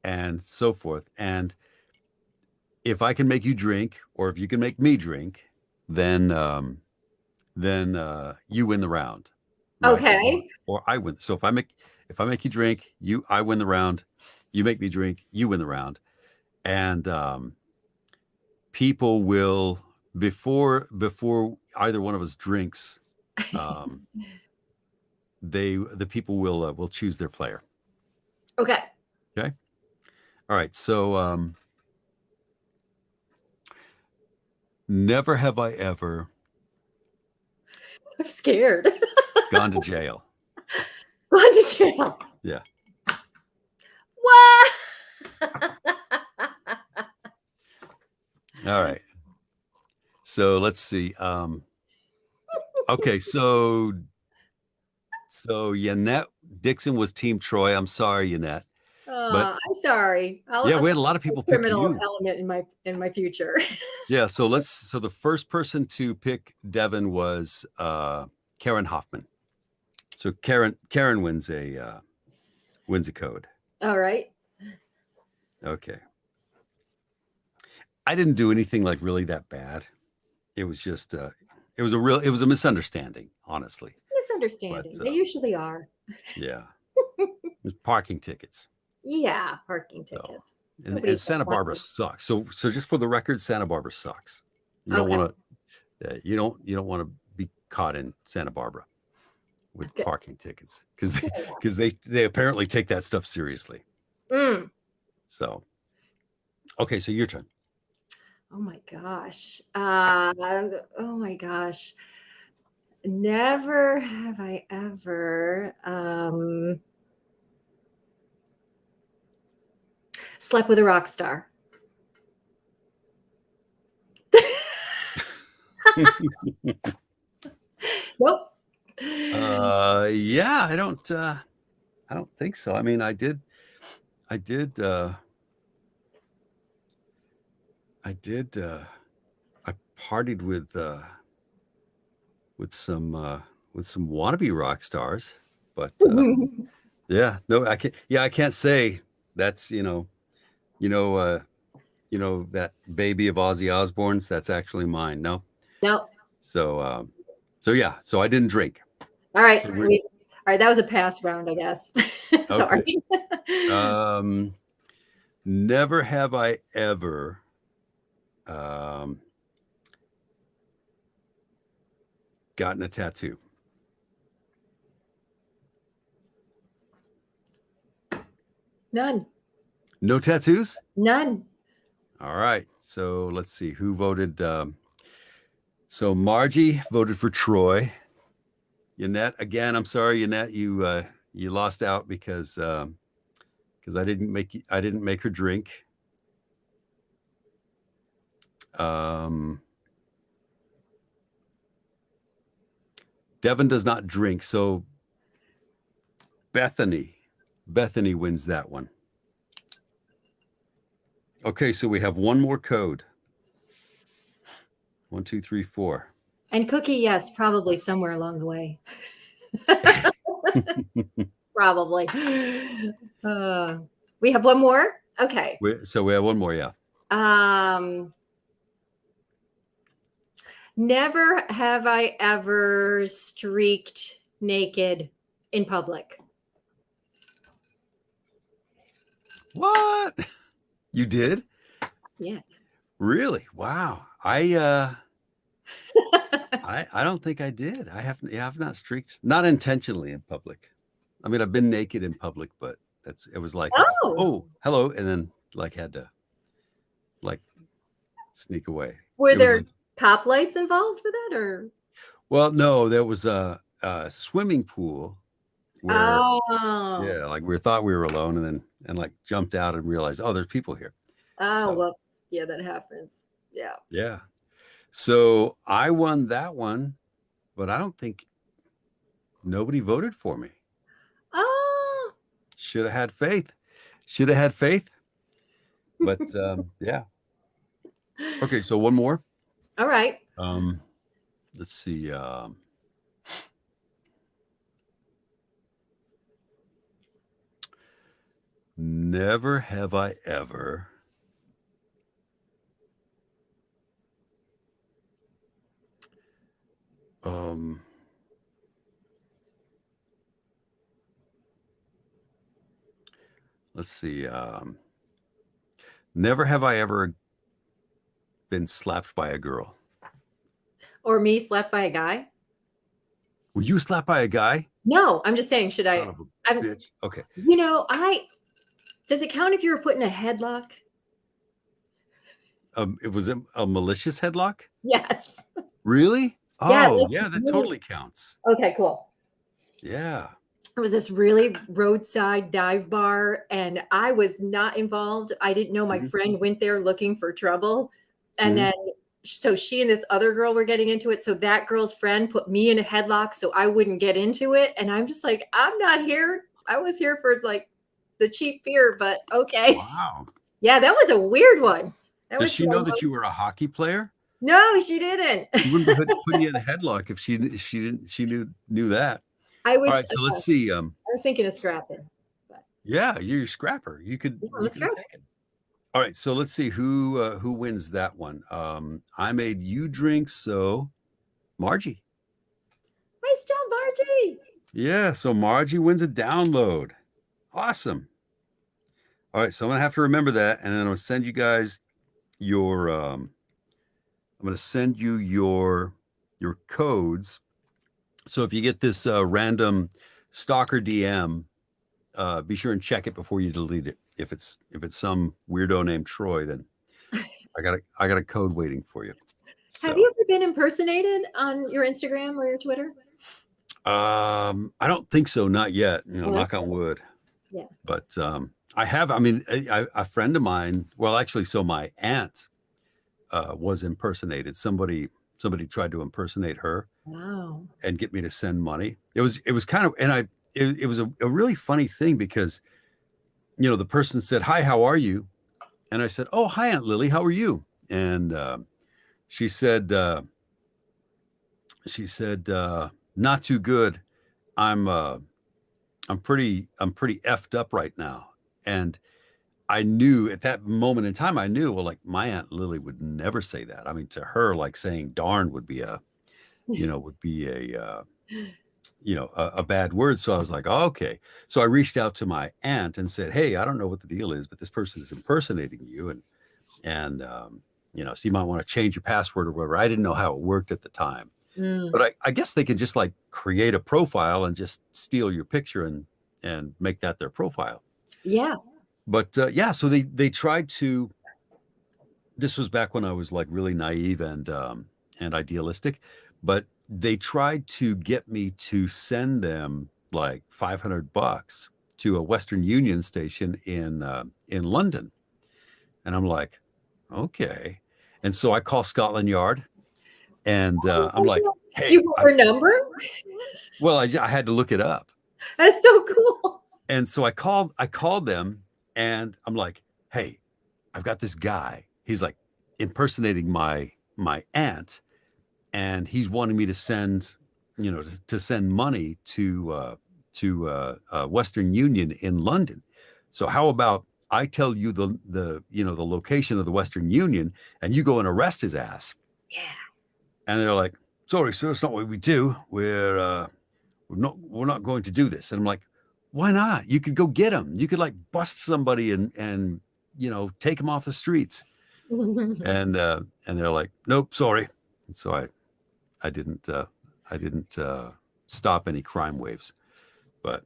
and so forth. And if I can make you drink, or if you can make me drink, then you win the round. Right? Okay. Or I win. So if I make you drink, I win the round. You make me drink, you win the round. And people will before either one of us drinks, the people will choose their player. Okay. Okay. All right. So never have I ever. I'm scared. Gone to jail. Gone to jail. Yeah. What? All right. So let's see. Okay. So Yannette Dixon was Team Troy. I'm sorry, Yannette. I'm sorry. We had a lot of people pick you. Criminal element in my future. Yeah. So the first person to pick Devon was Karen Hoffman. So Karen wins a code. All right. Okay. I didn't do anything like really that bad. It was just it was a misunderstanding, honestly. Misunderstanding. They usually are. Yeah. It was parking tickets. Yeah, parking tickets. So, and Santa Barbara sucks. So just for the record, Santa Barbara sucks. You don't Okay. want to. You don't want to be caught in Santa Barbara with Okay. parking tickets because they apparently take that stuff seriously. Mm. So, okay, so your turn. Oh my gosh. Oh my gosh. Never have I ever slept with a rock star. Nope. Yeah, I don't think so. I mean, I did I partied with some wannabe rock stars, but yeah, no, I can't say that's, that baby of Ozzy Osbourne's, that's actually mine. No. No. So yeah, so I didn't drink. All right. So All right. That was a pass round, I guess. okay. Sorry. Never have I ever gotten a tattoo. None. No tattoos? None. All right. So let's see who voted. So Margie voted for Troy. Yannette, again, I'm sorry, Yannette, you lost out because I didn't make her drink. Devon does not drink, so Bethany wins that one. Okay, so we have one more code. 1, 2, 3, 4. And Cookie, yes, probably somewhere along the way. Probably. We have one more. Okay. So we have one more, yeah. Never have I ever streaked naked in public. What? You did? Yeah. Really? Wow. I don't think I did. I have not streaked, not intentionally in public. I mean, I've been naked in public, but it was like, oh, hello, and then like had to like sneak away. Were there top lights involved with that, or? Well, no, there was a swimming pool where, yeah, like we thought we were alone, and like jumped out and realized, oh, there's people here. Well, yeah, that happens. Yeah. Yeah. So I won that one, but I don't think nobody voted for me. Oh. Should have had faith. But yeah. Okay, so one more. All right. Let's see. Never have I ever let's see. Never have I ever been slapped by a girl. Or me slapped by a guy? Were you slapped by a guy? No, I'm just saying, should Son of a bitch. Okay. Does it count if you were put in a headlock? It was a malicious headlock? Yes. Really? Oh, yeah, that totally counts. Okay, cool. Yeah. It was this really roadside dive bar, and I was not involved. I didn't know my friend went there looking for trouble. And then, so she and this other girl were getting into it. So that girl's friend put me in a headlock so I wouldn't get into it. And I'm just like, I'm not here. I was here for like the cheap beer, but okay. Wow. Yeah, that was a weird one. Does she know that you were a hockey player? No, she didn't. She wouldn't have put you in a headlock if she knew that. I was. All right, so let's see. I was thinking of scrapping. But. Yeah, you're a scrapper. You could take it. All right, so let's see who wins that one. I made you drink, so Margie. Nice job, Margie. Yeah, so Margie wins a download. Awesome. All right, so I'm gonna have to remember that, and then I'm gonna send you guys your I'm going to send you your codes. So if you get this random stalker DM, be sure and check it before you delete it. If it's some weirdo named Troy, then I got a code waiting for you. Have So you ever been impersonated on your Instagram or your Twitter? I don't think so, not yet. Oh, that's Knock on good. wood. Yeah. But I have. I mean, a friend of mine. Well, actually, so my aunt was impersonated. Somebody tried to impersonate her Wow. and get me to send money. It was kind of, and it was a really funny thing because the person said, "Hi, how are you?" And I said, "Oh, hi, Aunt Lily, how are you?" And she said, "Not too good. I'm uh, I'm pretty effed up right now." And I knew at that moment in time, I knew, well, like my Aunt Lily would never say that. I mean, to her, like saying darn would be a bad word. So I was like, oh, okay. So I reached out to my aunt and said, hey, I don't know what the deal is, but this person is impersonating you. And so you might want to change your password or whatever. I didn't know how it worked at the time, Mm. but I guess they can just like create a profile and just steal your picture and make that their profile. Yeah. But yeah, so they tried to. This was back when I was like really naive and idealistic, but they tried to get me to send them like $500 to a Western Union station in London, and I'm like, okay, and so I call Scotland Yard, and Oh I'm my like, God. Do hey, you have her number? I had to look it up, That's so cool. and so I called them, and I'm like, hey, I've got this guy. He's like impersonating my aunt, and he's wanting me to send, to send money to Western Union in London. So how about I tell you the location of the Western Union, and you go and arrest his ass? Yeah. And they're like, sorry, sir, it's not what we do. We're not going to do this. And I'm like, why not? You could go get him. You could like bust somebody and take him off the streets. And they're like, nope, sorry. And so I didn't stop any crime waves, but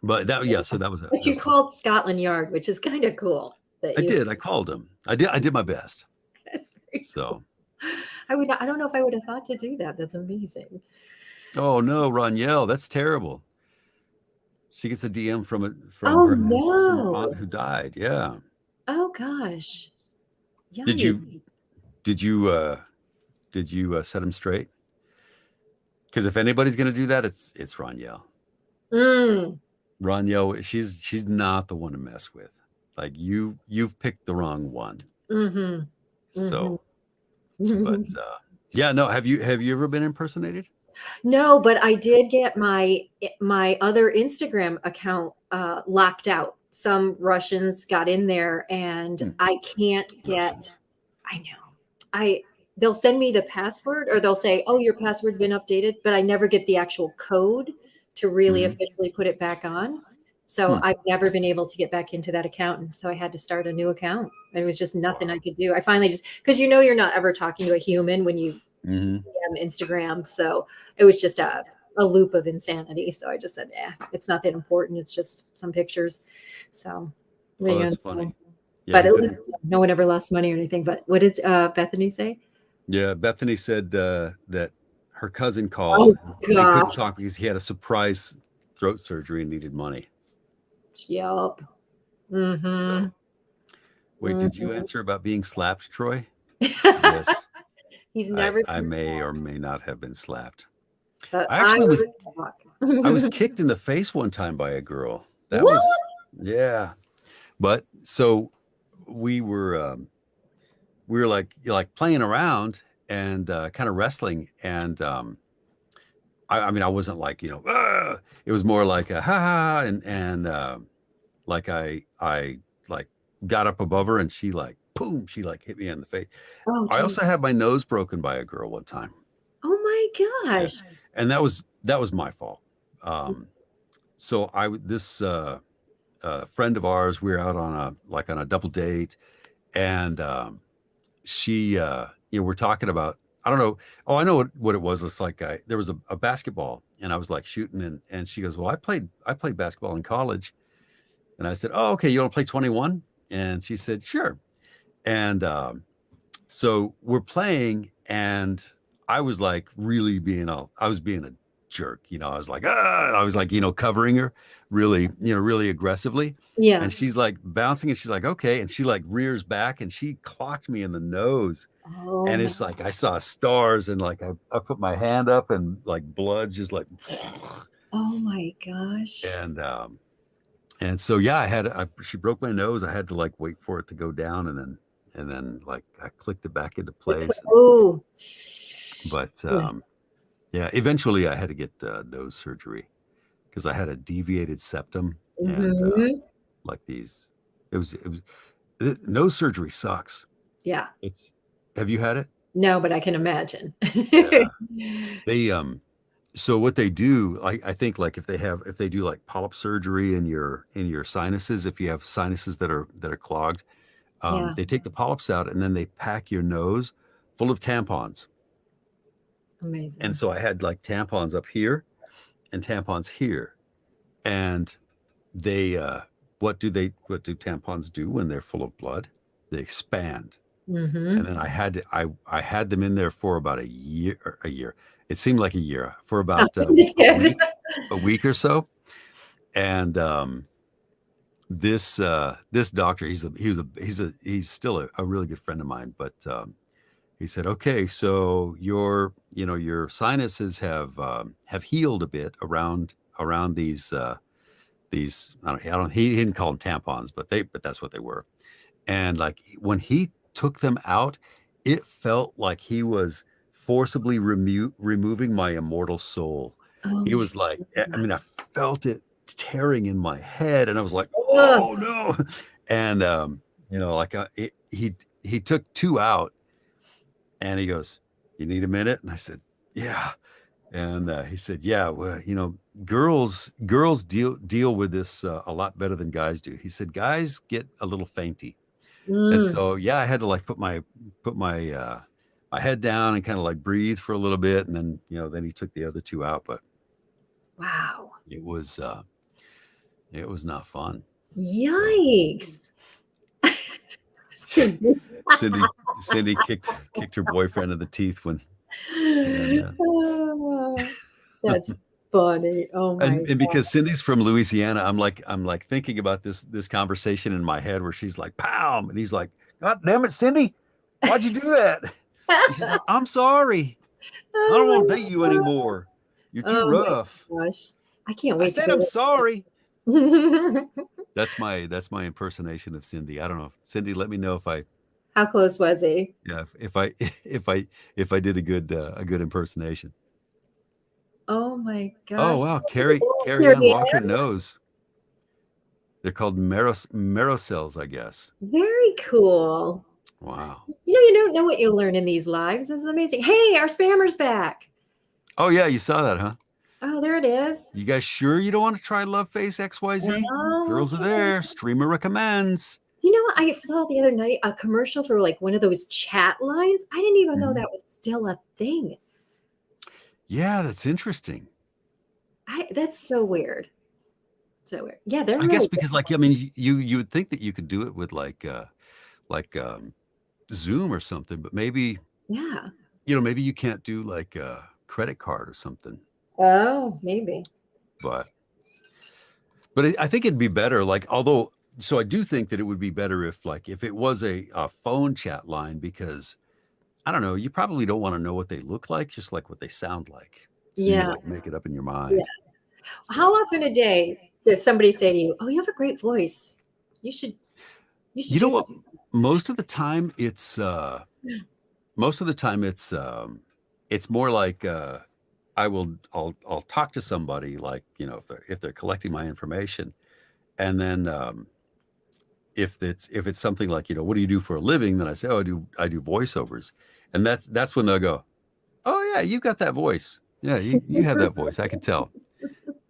that, yeah. So that was But that you was fun. called Scotland Yard, which is kind of cool that I you. did. I called him. I did my best. That's very cool. So, I don't know if I would have thought to do that. That's amazing. oh no, Ronielle, that's terrible. She gets a DM from Oh her aunt no. who died. Yeah. Oh gosh. Did Yikes. you did you did you set him straight? Because if anybody's gonna do that, it's Ronielle. Mm. Ronielle, she's not the one to mess with. Like you've picked the wrong one. Mhm. Mhm. So, but yeah, no. Have you ever been impersonated? No, but I did get my other Instagram account locked out. Some Russians got in there and Hmm. I can't get. Russians. I know. I They'll send me the password or they'll say, "Oh, your password's been updated," but I never get the actual code to really Hmm. officially put it back on. So Hmm. I've never been able to get back into that account, and so I had to start a new account. There was just nothing I Wow. could do. I finally just because you're not ever talking to a human when you Hmm. Instagram. So it was just a loop of insanity. So I just said, it's not that important. It's just some pictures. So what are Oh, you that's gonna do? funny. Yeah, But you at least better. no one ever lost money or anything. But what did Bethany say? Yeah, Bethany said that her cousin Oh called and couldn't gosh. talk because he had a surprise throat surgery and needed money. Yup. So, Mm-hmm. wait, did you answer about being slapped, Troy? Mm-hmm. Yes, He's I never I been may or caught, may not have been slapped. but I I actually was was caught. I was kicked in the face one time by a girl. That What? was, yeah. But so we were like playing around and kind of wrestling, and I mean I wasn't like "Ugh." It was more like a ha ha, and like I like got up above her and she like boom, she like hit me in the face. Oh I geez. also had my nose broken by a girl one time. Oh my Yeah, gosh. and that was my fault. Um, so this friend of ours, we were out on a double date, and she we're talking about, I don't know. Oh, I know what it was. It's like there was a basketball, and I was like shooting, and she goes, "Well, I played basketball in college," and I said, "Oh, okay. You want to play 21?" And she said, "Sure." And so we're playing, and I was like really I was being a jerk. I was like, ah, I was like, covering her really, really aggressively. Yeah. And she's like bouncing, and she's like, okay. And she like rears back, and she clocked me in the nose. Oh And my, it's like I saw stars, and like I put my hand up, and like blood's just like, oh my gosh. and so yeah, she broke my nose. I had to like wait for it to go down, and then like I clicked it back into place. Oh. But yeah, eventually I had to get nose surgery because I had a deviated septum, and Mhm. like these, it was nose surgery sucks. Yeah. It's Have you had it? No, but I can imagine. Yeah. They so what they do, I think like if they do like polyp surgery in your sinuses, if you have sinuses that are clogged, Yeah. they take the polyps out, and then they pack your nose full of tampons. And Amazing. so I had like tampons up here and tampons here. And they what do tampons do when they're full of blood? They expand. And Mhm. then I had them in there for about a year. It seemed like a year, for Oh, about you did. a week or so. And this doctor, he's still a really good friend of mine, but he said, okay, so your sinuses have healed a bit around these, I don't he didn't call them tampons, but that's what they were. And like when he took them out, it felt like he was forcibly removing my immortal soul. Oh He my was like, I god. mean, I felt it tearing in my head, and I was like, Ugh. oh no. And like he took two out, and he goes, "You need a minute?" And I said, "Yeah." And he said, "Yeah, well, girls deal with this a lot better than guys do." He said, "Guys get a little fainty." And Mm. so, yeah, I had to like put my head down and kind of like breathe for a little bit, and then he took the other two out, but Wow. it was it was not fun. So Yikes. Cindy. Cindy kicked her boyfriend in the teeth and uh, Oh, that's funny. Oh my and god. because Cindy's from Louisiana, I'm like thinking about this conversation in my head where she's like, "Pow," and he's like, "God damn it, Cindy, why'd you do that?" And she's like, "I'm sorry. I don't want to date you anymore. You're too Oh my rough." gosh. I can't I wait to said, "I'm go. sorry." That's my impersonation of Cindy. I don't know. Cindy, let me know if I How close was he? yeah, if I if I did a good impersonation. Oh my Oh gosh. wow, Carrie Here Ann the Walker knows. They're called merocells, I guess. very cool. Wow. You don't know what you'll learn in these lives. This is amazing. Hey, our spammer's back. Oh yeah, you saw that, huh? Oh, there it is. You guys sure you don't want to try Love Face XYZ? Oh, Girls are okay. there. Streamer recommends. What I saw the other night? A commercial for like one of those chat lines. I didn't even know Mhm. that was still a thing. Yeah, that's interesting. That's so weird. So weird. Yeah, they're I guess really good. because like I mean you would think that you could do it with like Zoom or something, but Yeah. maybe you can't do like a credit card or something. Oh, maybe. But I think it'd be better. Like although so I do think that it would be better if it was a phone chat line because I don't know, you probably don't want to know what they look like, just like what they sound like. So you can Yeah. like make it up in your Yeah. mind. How So often a day does somebody say to you, "Oh, you have a great voice. You should you should you know do what? something." Most of the time it's more like I'll talk to somebody like, if they're collecting my information. And then if it's something like, what do you do for a living? Then I say, oh, I do voiceovers. And that's when they'll go, oh yeah, you got that voice. Yeah, you have that voice. I can tell.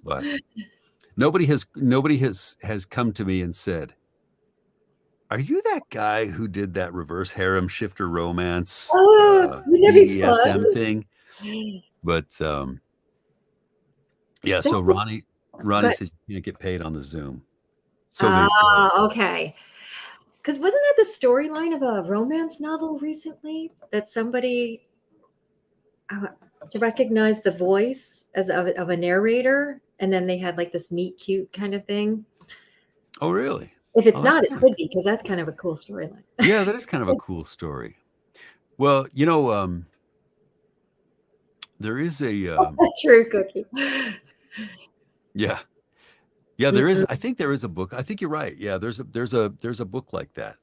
But nobody has come to me and said, Are you that guy who did that reverse harem shifter romance Oh, wouldn't that be BDSM fun? thing? But yeah, so That's just, Ronnie but says you can't get paid on the Zoom. So they've okay. Because wasn't that the storyline of a romance novel recently that somebody uh, to recognize the voice as of a narrator, and then they had like this meet cute kind of thing? oh really? If Oh, it's that's not, it kind of should be because that's kind of a cool storyline. yeah, that is kind of a cool story. Well, you know, there is a True, Cookie. yeah. Yeah, there is. Mhm. I think there is a book. I think you're right. Yeah, there's a book like that.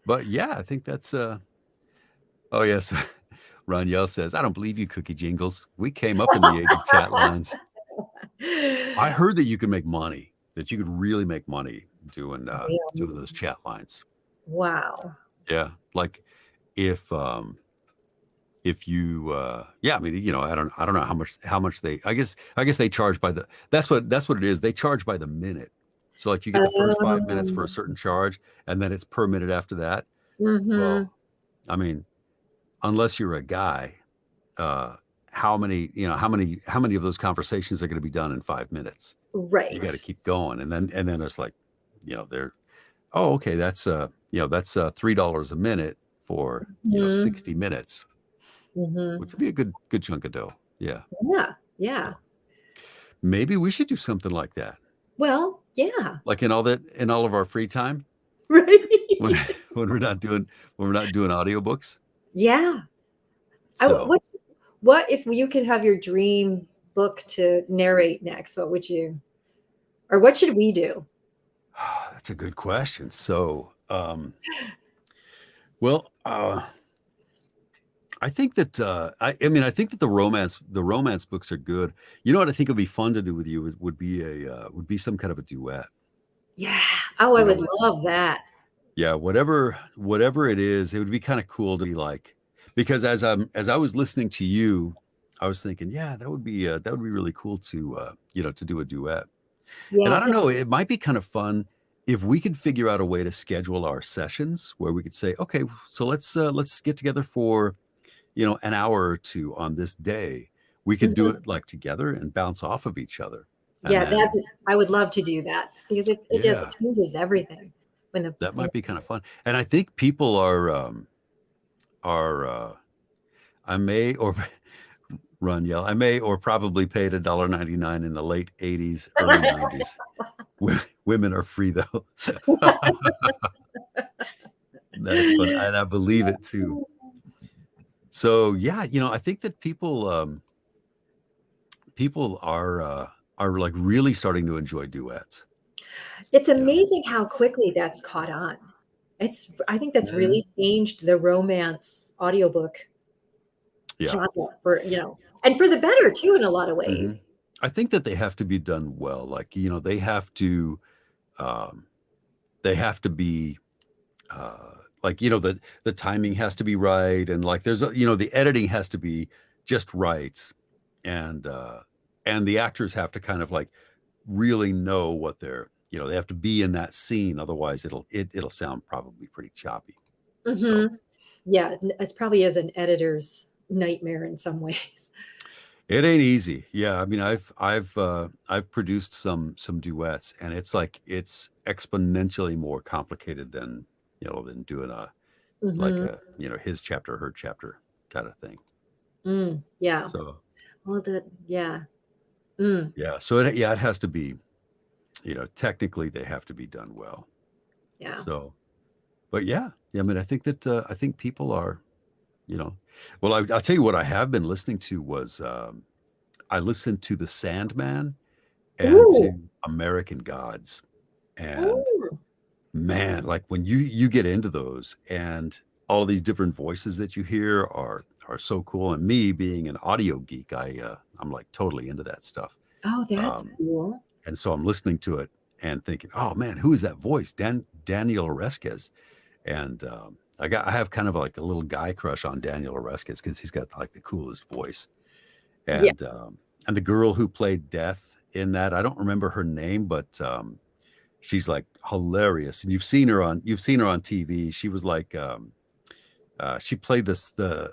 But yeah, I think that's oh yes. Ron Yell says, I don't believe you, Cookie Jingles. We came up in the age of chat lines. I heard that you could make money, that you could really make money doing those chat lines. Wow. Yeah. Like if you yeah, I mean, you know, I don't know how much they I guess they charge by the that's what it is. They charge by the minute. So like you get the first 5 minutes for a certain charge and then it's per minute after that. Mm-hmm. Well, I mean, unless you're a guy, uh how many, you know, how many of those conversations are going to be done in 5 minutes? You got to Right. keep going. And then it's like, you know, they're oh, okay, that's you know, that's $3 a minute for, you know, Mm-hmm. 60 minutes, Mm-hmm. which would be a good chunk of dough. Yeah. Yeah. Yeah. So maybe we should do something like that. Well, yeah. Like in all of our free time when Right. when we're not doing audiobooks. Yeah. So What if you could have your dream book to narrate next? What would you, or what should we do? that's a good question. So well, I think that I mean I think that the romance books are good. You know what I think would be fun to do with you would be some kind of a duet. Yeah. Oh, I You would know, love that. yeah, whatever it is, it would be kind of cool to be like because as I was listening to you, I was thinking, yeah, that would be really cool to you know, to do a duet. And Yeah. I don't know, it might be kind of fun if we could figure out a way to schedule our sessions where we could say, okay, so let's get together for, you know, an hour or two on this day. We could do Mhm. it like together and bounce off of each other. And Yeah, then I would love to do that because yeah, it changes everything when the that when might be kind of fun. And I think people are I may or run yell. I may or probably paid $1.99 in the late '80s, early '90s. Women are free though. That's fun, and I believe it too. So yeah, you know, I think that people are like really starting to enjoy duets. It's You know, amazing how quickly that's caught on. I think that's Mhm. really changed the romance audiobook Yeah. genre for, and for the better too in a lot of Hmm. ways. I think that they have to be done well. Like you know, um, they have to be like you know the timing has to be right, and like there's a, you know, the editing has to be just right, and uh, and the actors have to kind of like really know what they're, you know, they have to be in that scene, otherwise it'll sound probably pretty choppy. So Hmm. Yeah, it probably is an editor's nightmare in some ways. it ain't easy. Yeah, I mean, I've produced some duets, and it's like it's exponentially more complicated than, you know, than doing a like Hmm. a, you know, his chapter, her chapter kind of thing. Yeah. So Well, yeah. Mm, yeah, so it has to be, you know, technically they have to be done well. yeah. So, but yeah, I mean, I think people are, you know, well, I'll tell you what I have been listening to was I listened to The Sandman and Ooh. to American Gods. And Ooh. man, like when you get into those and all these different voices that you hear are so cool. And me being an audio geek, I'm like totally into that stuff. Oh, that's Um, cool. and so I'm listening to it and thinking, oh man, who is that voice? Daniel Oresquez. And I have kind of like a little guy crush on Daniel Oresquez because he's got like the coolest voice. Yeah. And the girl who played Death in that, I don't remember her name, but she's like hilarious, and you've seen her on TV. She was like she played the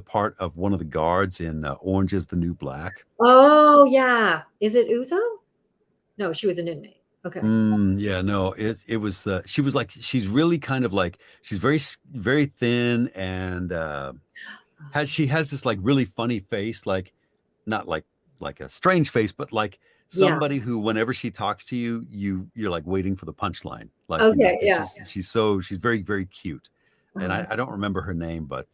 part of one of the guards in Orange is the New Black. Oh, yeah. Is it Uzo? No, she was an inmate. Okay. Yeah, no, it was she was like she's really kind of like she's very thin and she has this like really funny face, like not like a strange face, but like Yeah. somebody who whenever she talks to you, you're like waiting for the punchline, like Okay. 'cause Yeah. she's very very cute, and Oh, I don't remember her name, but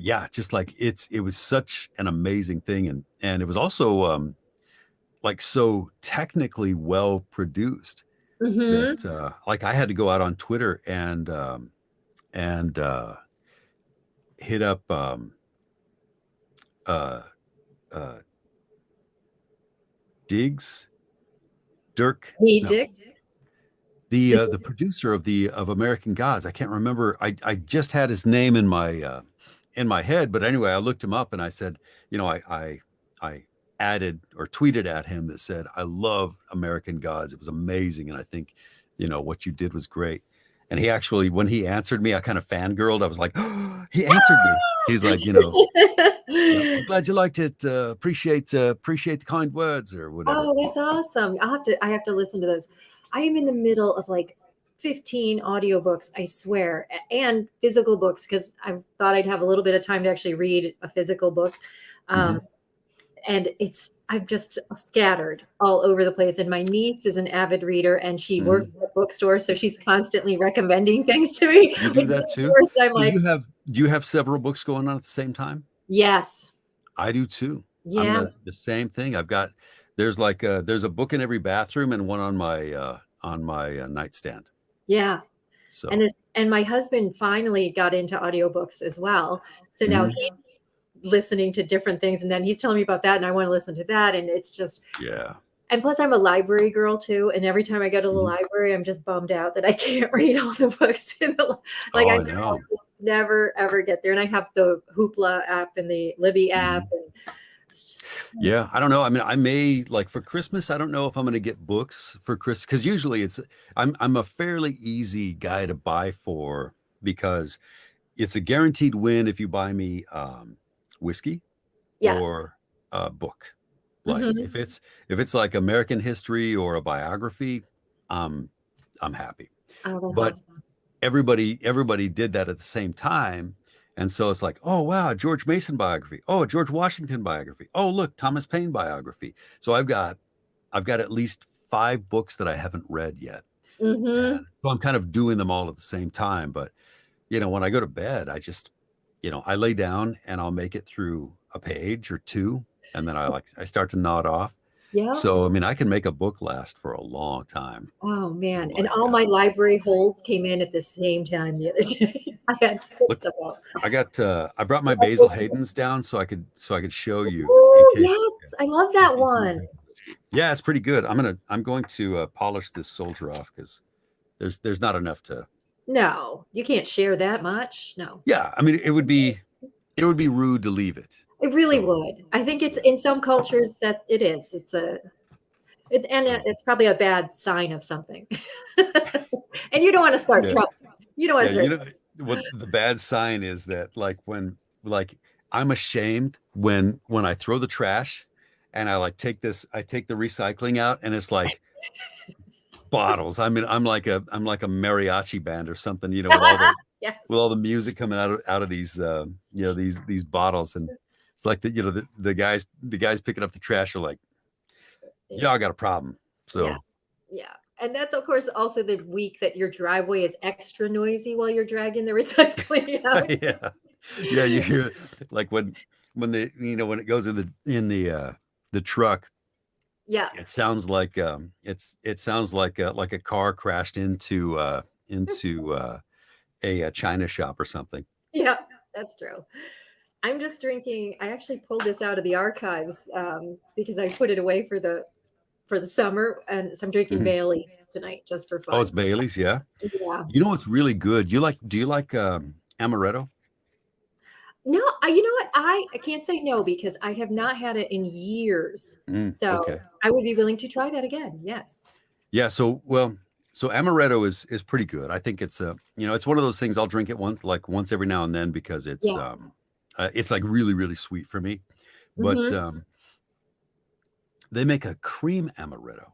yeah, just like it was such an amazing thing, and it was also like so technically well produced that mm-hmm. like I had to go out on Twitter and hit up uh uh Diggs Dirk He no did. the producer of American Gods. I can't remember. I just had his name in my head, but anyway, I looked him up and I said, I added or tweeted at him that said, I love American Gods. It was amazing, and I think what you did was great. And he actually, when he answered me, I kind of fangirled. I was like, oh, he answered me. He's like, I'm glad you liked it. Appreciate the kind words or whatever. Oh, that's awesome. I have to listen to those. I am in the middle of like 15 audiobooks, I swear, and physical books because I thought I'd have a little bit of time to actually read a physical book. Um, Mhm. and I'm just scattered all over the place. And my niece is an avid reader and she works Mhm. at a bookstore, so she's constantly recommending things to me, You which do is that the too? worst. I'm So like, do you have several books going on at the same time? yes. I do too. I'm Yeah. the same thing. There's a book in every bathroom and one on my nightstand. Yeah. So, And my husband finally got into audiobooks as well. So now mhm. he's listening to different things and then he's telling me about that and I want to listen to that. And it's just, Yeah. and plus I'm a library girl too. And every time I go to the Mhm. library, I'm just bummed out that I can't read all the books like Oh, I I know I'll know. just never ever get there. And I have the Hoopla app and the Libby app Mhm. and it's just, Yeah, I don't know. I mean, I may like for Christmas, I don't know if I'm gonna get books for Christmas because usually I'm a fairly easy guy to buy for because it's a guaranteed win if you buy me whiskey yeah. or a book. Like Hmm. if it's like American history or a biography, um, I'm happy. Oh, that's But awesome. everybody did that at the same time, and so it's like, oh wow, a George Mason biography, oh a George Washington biography, oh look, Thomas Paine biography. So I've got at least 5 books that I haven't read yet, Hmm. and so I'm kind of doing them all at the same time. But when I go to bed, I lay down and I'll make it through a page or two, and then I start to nod off. Yeah. So, I mean, I can make a book last for a long time. Oh man. I'm And like, all my library holds came in at the same time the other day. I had look, six of them. I brought my Basil Hayden's down so I could show you in Oh, case yes. I love in that case you were one. drinking whiskey. Yeah, it's pretty good. I'm going to polish this soldier off because there's not enough to. No, you can't share that much. No, Yeah, I mean, it would be rude to leave it. it really So would. I think it's yeah, in some cultures that it is. so It's probably a bad sign of something. And you don't want to start yeah, trouble. You don't want yeah. to start. What the bad sign is that like I'm ashamed when I throw the trash and I take the recycling out and it's like bottles. I mean, I'm like a mariachi band or something, with Yes. all the music coming out of these these bottles, and it's like the guys picking up the trash are like, yeah, I Yeah. got a problem. Yeah. So Yeah. And that's of course also the week that your driveway is extra noisy while you're dragging the recycling out. yeah, yeah, you hear like when it goes in the truck, Yeah. it sounds like it sounds like a car crashed into a china shop or something. Yeah. That's true. I'm just drinking. I actually pulled this out of the archives because I put it away for the summer, and so I'm drinking Mhm. Bailey tonight just for Oh, it's fun. Bailey's, yeah. Yeah. You know what's really good? Do you like amaretto? No, you know what? I can't say no because I have not had it in years. So Okay. I would be willing to try that again. Yes. Yeah. So Amaretto is pretty good. I think it's one of those things I'll drink it once every now and then because Yeah. it's like really, really sweet for me. But Hmm. they make a cream Amaretto.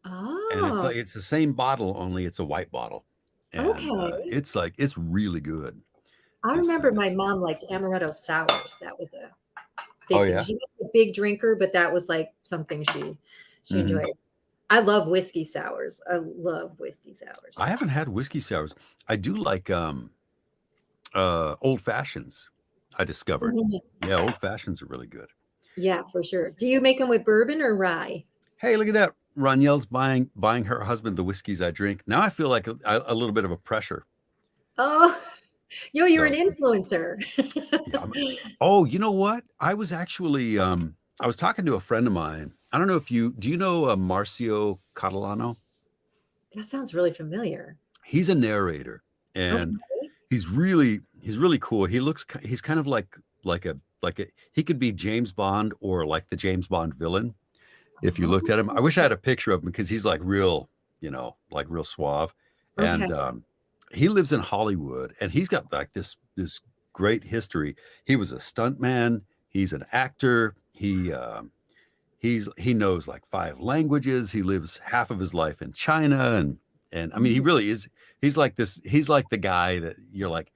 And Oh, it's the same bottle, only it's a white bottle, and okay. it's really good. I It's remember my it's mom liked amaretto sours. That was a oh big thing. yeah. She was a big drinker, but that was like something she Hmm. enjoyed. I love whiskey sours. I love whiskey I sours. haven't had whiskey sours. I do like old fashions. I discovered. Mhm. Yeah, old fashions are really good. Yeah, for sure. Do you make them with bourbon or rye? Hey, look at that. Ronielle's buying her husband the whiskeys I drink. Now I feel like a little bit of a pressure. Oh, you're an So influencer. yeah. Oh, you know what? I was talking to a friend of mine. I don't know if you do you know Marcio Catalano? That sounds really familiar. He's a narrator, and Okay. he's really cool. He's kind of like a he could be James Bond or like the James Bond villain if you looked at him. I wish I Oh, had a picture of him because he's like real, like real suave. okay. And he lives in Hollywood, and he's got like this great history. He was a stuntman. He's an actor. He knows like five languages. He lives half of his life in China, and I mean he Oh, really is. He's like this. He's like the guy that you're like,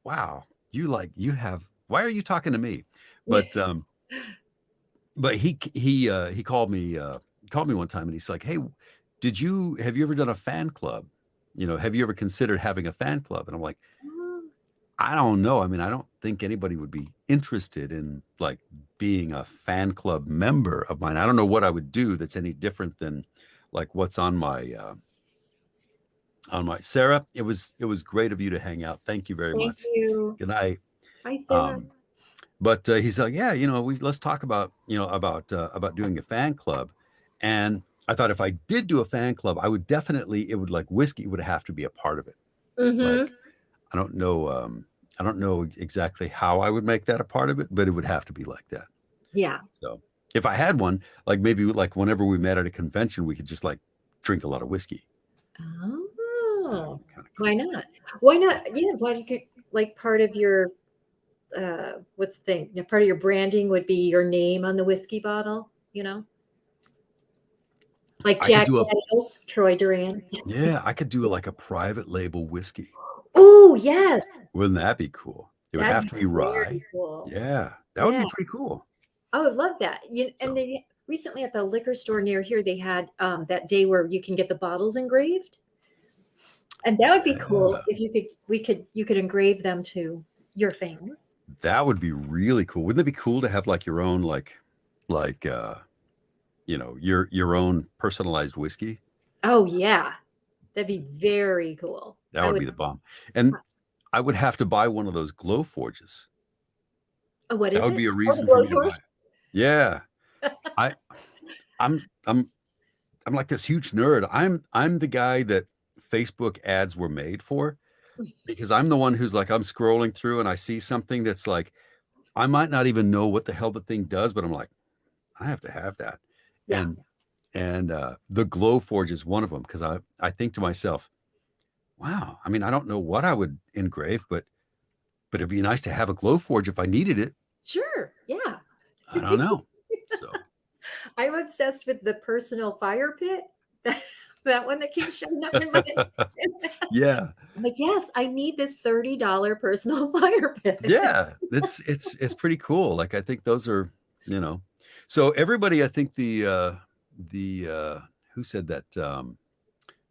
wow, you have. Why are you talking to me? But he called me one time, and he's like, hey, have you ever done a fan club? Have you ever considered having a fan club? And I'm like, I don't know. I mean, I don't think anybody would be interested in like being a fan club member of mine. I don't know what I would do that's any different than like what's on my Sarah. It was great of you to hang out. Thank you very thank much. you. Good night. Hi, Sarah. Um, but he's like, yeah, we let's talk about about doing a fan club. And I thought if I did do a fan club, I would definitely it would like whiskey would have to be a part of it. Like Hmm. I don't know. I don't know exactly how I would make that a part of it, but it would have to be like that. Yeah. So if I had one, like maybe like whenever we met at a convention, we could just like drink a lot of whiskey. That would Oh, be kind of why cool. not? Why not? Yeah, why you could like part of your what's the thing? Yeah, part of your branding would be your name on the whiskey bottle, like I could Jack do a Daniels, Troy Duran. Yeah, I could do like a private label whiskey. Oh, yes. Wouldn't that be cool? It would That'd have be to be very rye. cool. Yeah, that would Yeah. be pretty cool. I would love that. And So they recently at the liquor store near here, they had that day where you can get the bottles engraved. And that would be cool yeah, if you could engrave them to your fans. that would be really cool. Wouldn't it be cool to have like your own like your own personalized whiskey? Oh yeah. That'd be very cool. That I would would be the bomb. And I would have to buy one of those glow forges. oh, what That is would it? be a Oh, the reason for me to buy blowtorch? it. Yeah. I I'm I'm I'm like this huge nerd. I'm the guy that Facebook ads were made for because I'm the one who's like I'm scrolling through and I see something that's like I might not even know what the hell the thing does, but I'm like, I have to have that. Yeah, And the glow forge is one of them because I think to myself, wow, I mean, I don't know what I would engrave, but it'd be nice to have a glow forge if I needed it. sure. Yeah. I don't know. So I'm obsessed with the personal fire pit. That that one that keeps showing up in my yeah, I'm like, yes, I need this $30 personal fire pit. yeah, it's pretty cool. Like I think those are, you know, so everybody, I think the who said that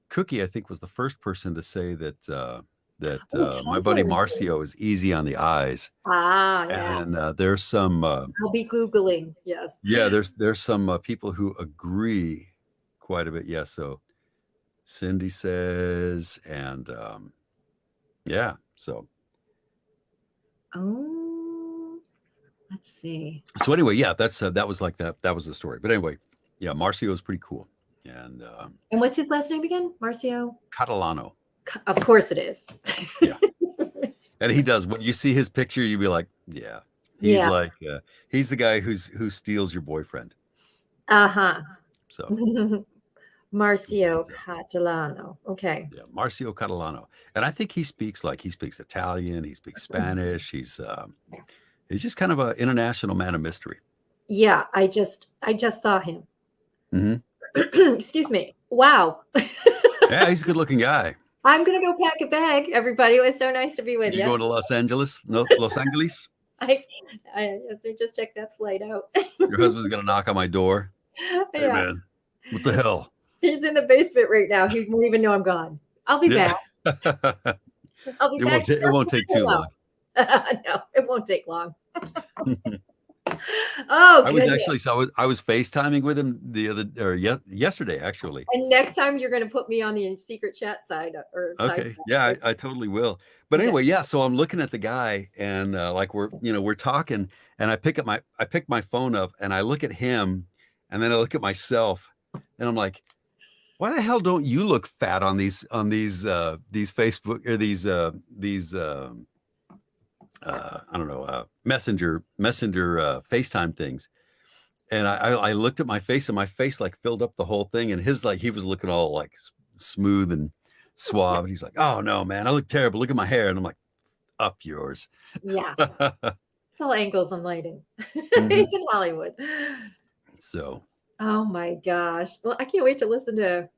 Cookie, I think was the first person to say Oh, my buddy totally. Marcio is easy on the eyes, Ah, yeah. and there's some I'll be Googling. Yes. yeah, there's some people who agree quite a bit. Yeah, so Cindy says, and yeah, Oh, let's see. so anyway, yeah, that was like that was the story. But anyway, yeah, Marcio is pretty cool, and And what's his last name again? Marcio? Catalano, Of course it is. yeah, and he does. When you see his picture, you'd be like, yeah, he's Yeah. like he's the guy who steals your boyfriend. Uh-huh. So Marcio But, Catalano. Okay. yeah, Marcio Catalano, and I think he speaks Italian, he speaks Spanish. He's just kind of an international man of mystery. Yeah, I just saw him. Hmm. Excuse me. Wow. Yeah, he's a good-looking guy. I'm gonna go pack a bag, everybody. It was so nice to be with You you. going to Los Angeles? No, Los Angeles? I, I just check that flight out. Your husband's gonna knock on my door. Hey, Yeah, man, what the hell? he's in the basement right now. He won't even know I'm gone. I'll be Yeah. back. I'll be back. It won't take too long. No, it won't take long. Oh, I was goodness. actually so I was FaceTiming with him yesterday actually. And next time you're going to put me on the secret chat side or side. Okay. Yeah, I totally will. But Okay. anyway, yeah, so I'm looking at the guy and like we're talking and I pick my phone up and I look at him and then I look at myself and I'm like, why the hell don't you look fat on these Facebook or these I don't know, messenger FaceTime things. And I looked at my face and my face like filled up the whole thing. And his, like, he was looking all like smooth and suave. And he's like, oh no, man, I look terrible. Look at my hair. And I'm like, up yours. Yeah. It's all angles and lighting. Mhm. He's in Hollywood. So, Oh my gosh. Well, I can't wait to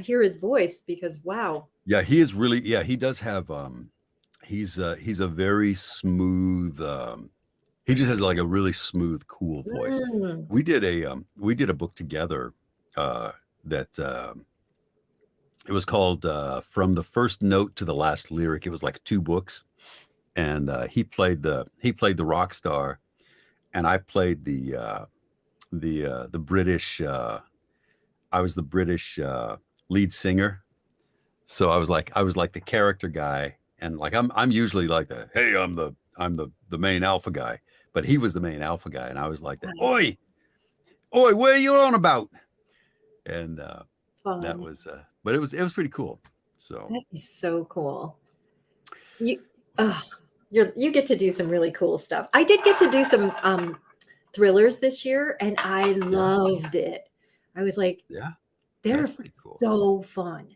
hear his voice because wow. yeah, he is really, yeah, he does have, he's a very smooth, he just has like a really smooth, cool voice. Mm. We did a book together, that, it was called, From the First Note to the Last Lyric. It was like 2 books. And, he played the rock star and I played the British, I was the British, lead singer. So I was like the character guy, and like I'm usually like hey, I'm the main alpha guy, but he was the main alpha guy, and I was like that. Oi, what are you on about? And that was, but it was pretty cool. So That is so cool. You get to do some really cool stuff. I did get to do some thrillers this year, and I loved it. I was like, yeah, they're that's pretty cool. so fun.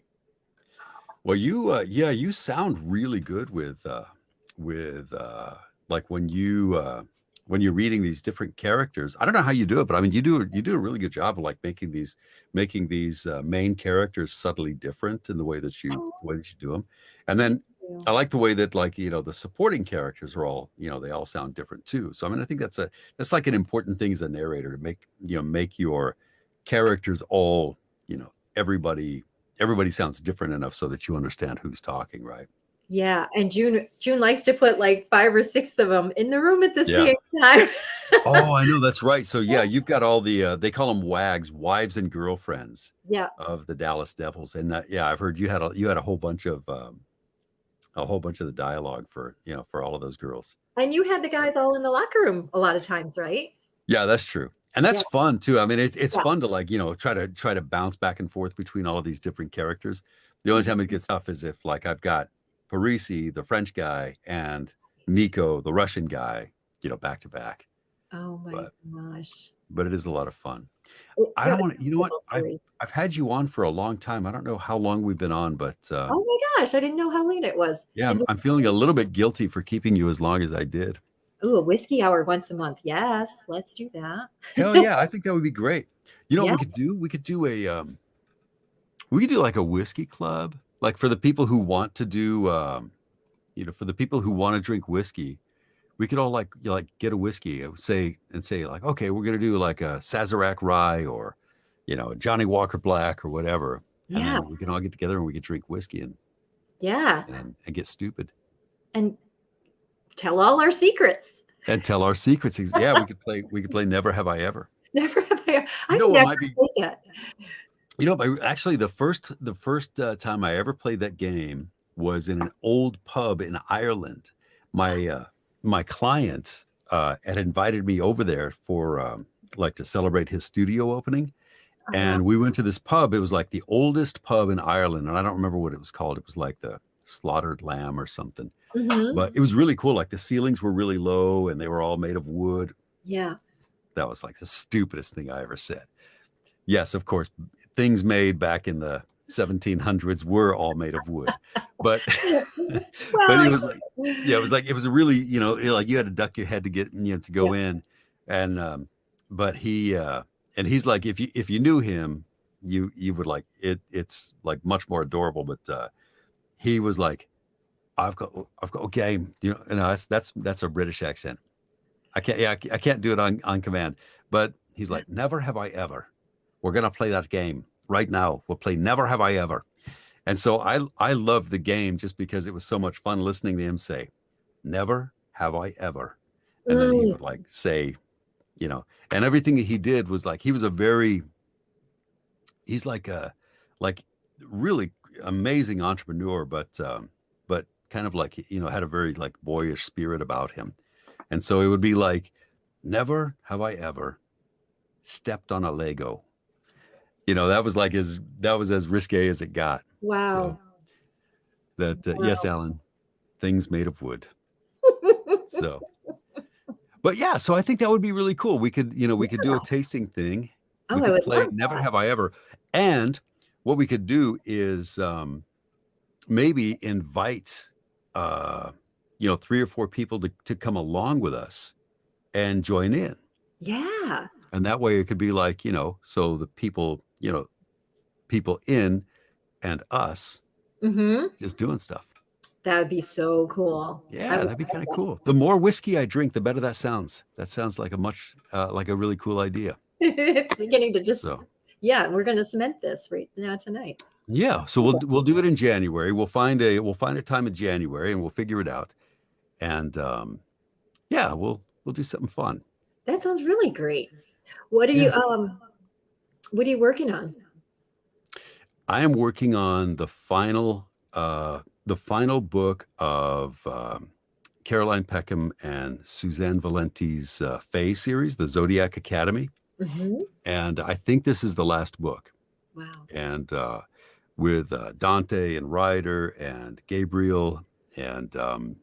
Well, you sound really good with like when you're reading these different characters. I don't know how you do it, but I mean, you do a really good job of like making these main characters subtly different in the way that you do them. And then I like the way that, like, the supporting characters are all, they all sound different too. So I mean, I think that's like an important thing as a narrator to make your characters all, everybody sounds different enough so that you understand who's talking, right? Yeah, and June likes to put like 5 or 6 of them in the room at the same time. Oh, I know, that's right. So yeah, you've got all the they call them WAGs, wives and girlfriends, of the Dallas Devils, and yeah, I've heard you had a whole bunch of the dialogue for all of those girls. And you had the guys all in the locker room a lot of times, right? Yeah, that's true. And that's fun too. I mean, it's fun to like, try to bounce back and forth between all of these different characters. The only time it gets tough is if like I've got Parisi, the French guy, and Nico, the Russian guy, back to back. Oh my gosh. But it is a lot of fun. I don't want to, you know what? I've had you on for a long time. I don't know how long we've been on, but oh my gosh, I didn't know how late it was. yeah, I'm feeling a little bit guilty for keeping you as long as I did. Ooh, a whiskey hour once a month. Yes, let's do that. Hell yeah, I think that would be great. You know what we could do? We could do like a whiskey club, like for the people who want to do, for the people who want to drink whiskey. We could all like get a whiskey, say like, okay, we're gonna do like a Sazerac rye or, Johnny Walker Black or whatever. Yeah. And then we can all get together and we could drink whiskey and get stupid. And tell all our secrets. And tell our secrets. Yeah, we could play Never Have I Ever. Never have I ever. I what never might be, played that. Actually the first time I ever played that game was in an old pub in Ireland. My client had invited me over there for like to celebrate his studio opening. And we went to this pub. It was like the oldest pub in Ireland, and I don't remember what it was called. It was like the Slaughtered Lamb or something. Mm-hmm. But it was really cool. Like the ceilings were really low and they were all made of wood. Yeah. That was like the stupidest thing I ever said. Yes, of course, things made back in the 1700s were all made of wood, but but Well, it was like, yeah, it was like it was a really, like you had to duck your head to get, to yeah. go in, and but and he's like, if you knew him, you would like it. It's like much more adorable, but he was like, I've got a game, that's a British accent. I can't, yeah, I can't do it on command, but he's like, never have I ever. We're gonna play that game right now. We'll play Never Have I Ever. And so I loved the game just because it was so much fun listening to him say, "Never have I ever," and then he Mm, would like say, and everything that he did was like he's like a like really amazing entrepreneur, but kind of like had a very like boyish spirit about him, and so it would be like, "Never have I ever stepped on a Lego." That was as risque as it got. So wow. that yes, Wow. Alan, things made of wood. So, but yeah, so I think that would be really cool. We could do a tasting thing. We Oh, I could would play love Never that. Have I Ever, and what we could do is maybe invite uh, 3 or 4 people to come along with us and join in, Yeah. and that way it could be like so the people in and us Hmm. just doing stuff. That would be so cool. I Yeah, would that'd be love kind of that. cool. The more whiskey I drink, the better that sounds. That sounds like like a really cool idea. It's beginning to just, So yeah, we're going to cement this right now tonight. yeah, so we'll do it in January. We'll find a time in January and we'll figure it out. And yeah, we'll do something fun. That sounds really great. What are you, Yeah, um, what are you working on? I am working on the final book of Caroline Peckham and Suzanne Valenti's Fae series, the Zodiac Academy, Hmm. and I think this is the last book. Wow. And with Dante and Ryder and Gabriel and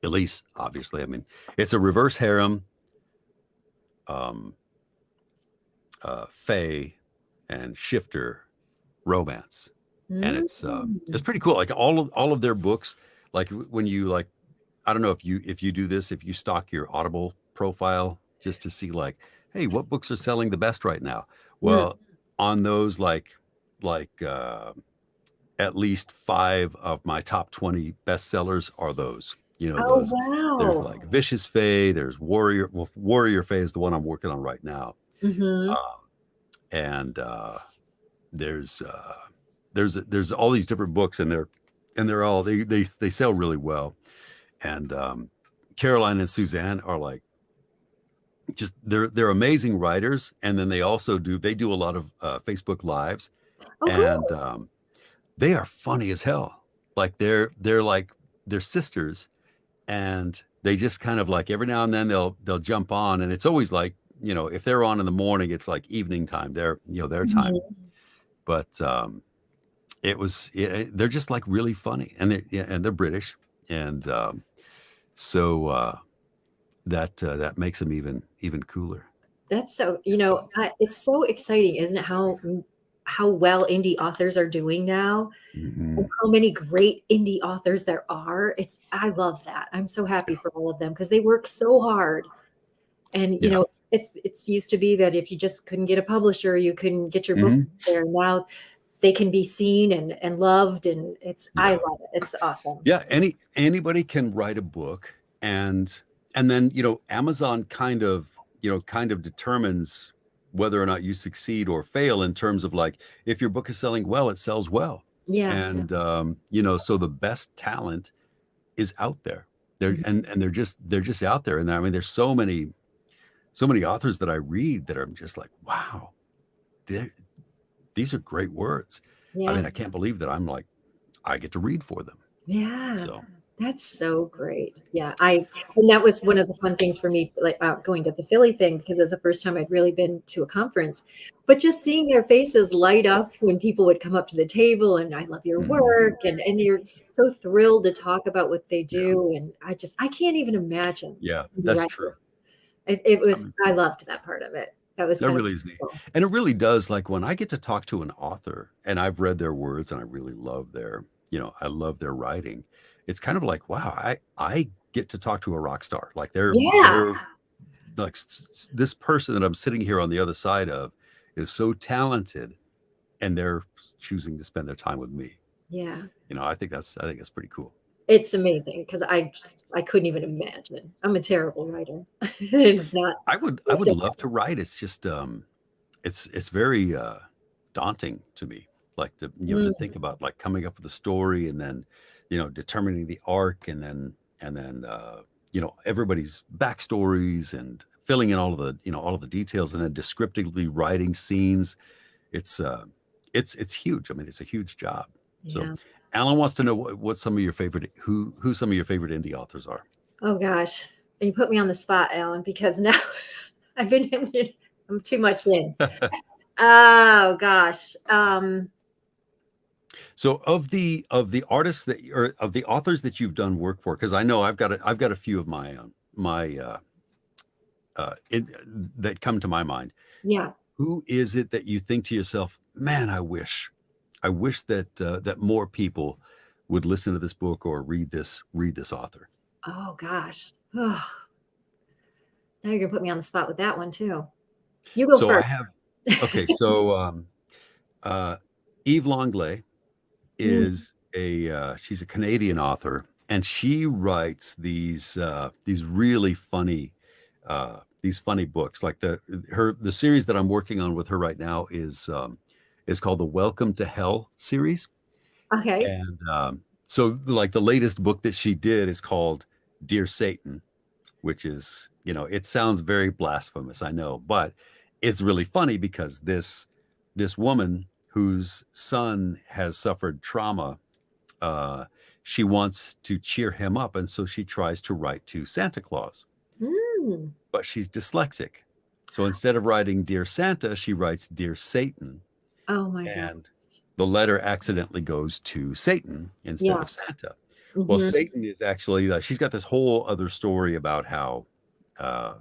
Elise, obviously. I mean, it's a reverse harem, um, Fae and shifter romance, and it's Mm. pretty cool. Like all of their books, like when you like, I don't know if you do this, if you stock your Audible profile just to see like, hey, what books are selling the best right now? Mm. Well, on those like at least 5 of my top 20 bestsellers are those. Oh, Those. There's wow. like Vicious Fae. There's Warrior. Well, Warrior Fae is the one I'm working on right now. Hmm. Um, and there's there's all these different books, and they're all they sell really well. And Caroline and Suzanne are like just they're amazing writers, and then they do a lot of Facebook lives, Oh, and cool. they are funny as hell. Like they're sisters, and they just kind of like every now and then they'll jump on, and it's always like if they're on in the morning, it's like evening time, their time. Mhm. But they're just like really funny, and they're British, and so that makes them even cooler. That's so, So, it's so exciting, isn't it? How well indie authors are doing now, and mhm. how many great indie authors there are. I love that. I'm so happy for all of them because they work so hard. And Yeah. it's used to be that if you just couldn't get a publisher, you couldn't get your book Mhm. there. Now they can be seen and loved, and I Yeah. love it. It's awesome. Yeah, anybody can write a book, and then Amazon kind of determines whether or not you succeed or fail in terms of like if your book is selling well, it sells well. Yeah. And so the best talent is out there. They're Mhm. and they're just out there. And I mean there's so many authors that I read that are just like, wow, they're- these are great words. I Yeah. mean, I can't believe that I get to read for them. Yeah. So That's so great. Yeah, and that was one of the fun things for me, like, going to the Philly thing because it was the first time I'd really been to a conference. But just seeing their faces light up when people would come up to the table and, "I love your mhm. work," and they're so thrilled to talk about what they Yeah. do, and I can't even imagine Yeah, the that's writer. true. It I was mean, I loved that part of it. That was That kind of really is neat. cool. And it really does, like, when I get to talk to an author and I've read their words and I really love their, I love their writing, it's kind of like, wow, I get to talk to a rock star. Like Yeah. they're like this person that I'm sitting here on the other side of is so talented and they're choosing to spend their time with me. Yeah. I think that's pretty cool. It's amazing because I couldn't even imagine. I'm a terrible writer. It's not I would love to write. It's just it's very daunting to me, like to Mm, think about like coming up with a story and then determining the arc and then everybody's backstories and filling in all of the details and then descriptively writing scenes. It's it's it's huge. I mean, it's a huge job. So yeah. Alan wants to know what some of your favorite who some of your favorite indie authors are. Oh gosh. You put me on the spot, Alan, because now I've been in it. I'm too much in. Oh gosh. So of the artists that or of the authors that you've done work for, because I know I've got a few of my that come to my mind. Yeah. Who is it that you think to yourself, man, I wish that more people would listen to this book or read this author. Oh gosh. Oh, now you're gonna put me on the spot with that one too. You go So I first. have okay. So uh, Eve Longley Mm, is she's a Canadian author, and she writes these really funny these funny books. Like the series that I'm working on with her right now is called the Welcome to Hell series, okay. and so like the latest book that she did is called Dear Satan, which is it sounds very blasphemous, I know, but it's really funny because this woman whose son has suffered trauma, uh, she wants to cheer him up, and so she tries to write to Santa Claus, Mm. but she's dyslexic. So instead of writing Dear Santa, she writes Dear Satan, Oh my god. and the letter accidentally goes to Satan instead Yeah. of Santa. Well, Mhm. Satan is actually she's got this whole other story about how uh,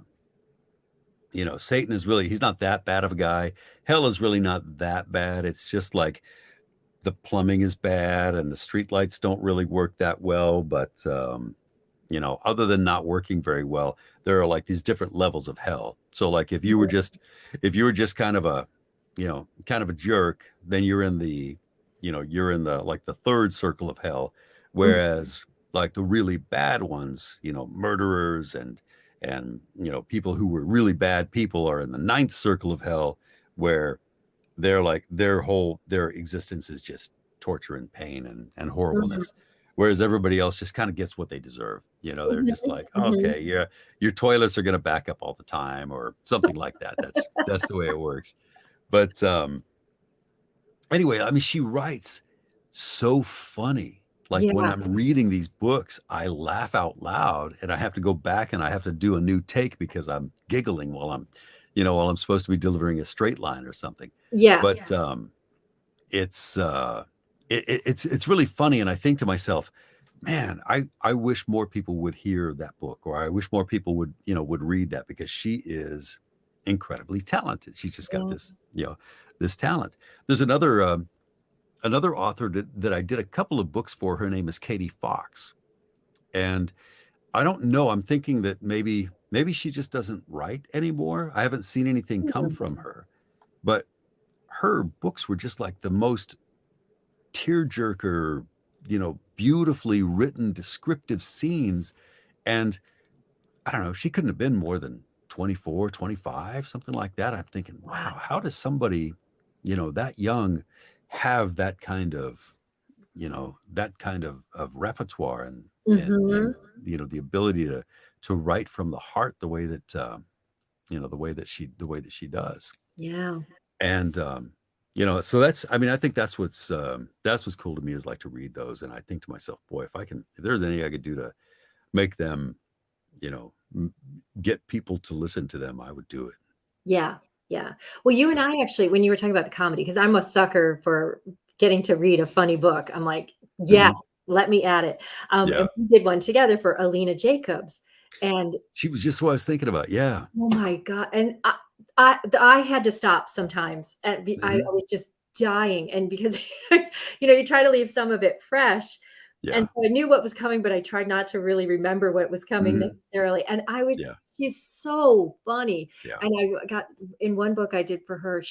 Satan is really he's not that bad of a guy. Hell is really not that bad. It's just like the plumbing is bad and the street lights don't really work that well, but other than not working very well, there are like these different levels of hell. So like if you were just kind of a jerk, then you're in the like the third circle of hell, Mhm. whereas like the really bad ones, murderers and people who were really bad people are in the ninth circle of hell, where they're like their existence is just torture and pain and Mhm. horribleness, whereas everybody else just kind of gets what they deserve. They're Mhm. just like, Mhm. okay, yeah, your toilets are going to back up all the time or something like that. That's the way it works. But anyway, I mean, she writes so funny. Like when Yeah. I'm reading these books, I laugh out loud and I have to go back and I have to do a new take because I'm giggling while I'm supposed to be delivering a straight line or something. Yeah. But it's it's really funny, and I think to myself, man, I wish more people would hear that book, or I wish more people would read that, because she is incredibly talented. She's just got Yeah. this talent. There's another author that I did a couple of books for. Her name is Katie Fox, and I don't know. I'm thinking that maybe she just doesn't write anymore. I haven't seen anything come Mm. from her, but her books were just like the most tearjerker, beautifully written descriptive scenes. And I don't know, she couldn't have been more than 24, 25, something like that. I'm thinking, Wow. wow, how does somebody, that young have that kind of repertoire and Mhm. the ability to write from the heart the way that the way that she does. Yeah. And so I think that's what's cool to me, is like to read those, and I think to myself, boy, if there's anything I could do to make them, you know m- get people to listen to them, I would do it. Yeah, yeah. Well, you and Yeah. I actually, when you were talking about the comedy, because 'cause I'm a sucker for getting to read a funny book, I'm like, "Yes, Mhm. let me add it." And Yeah, we did one together for Alina Jacobs, and she was just what I was thinking about. Yeah. oh my god, and I had to stop sometimes, and I Mhm. was just dying, and because, you try to leave some of it fresh, and Yeah. so I knew what was coming, but I tried not to really remember what was coming Mhm. necessarily, and Yeah. she's so funny, Yeah. and I got in one book I did for her,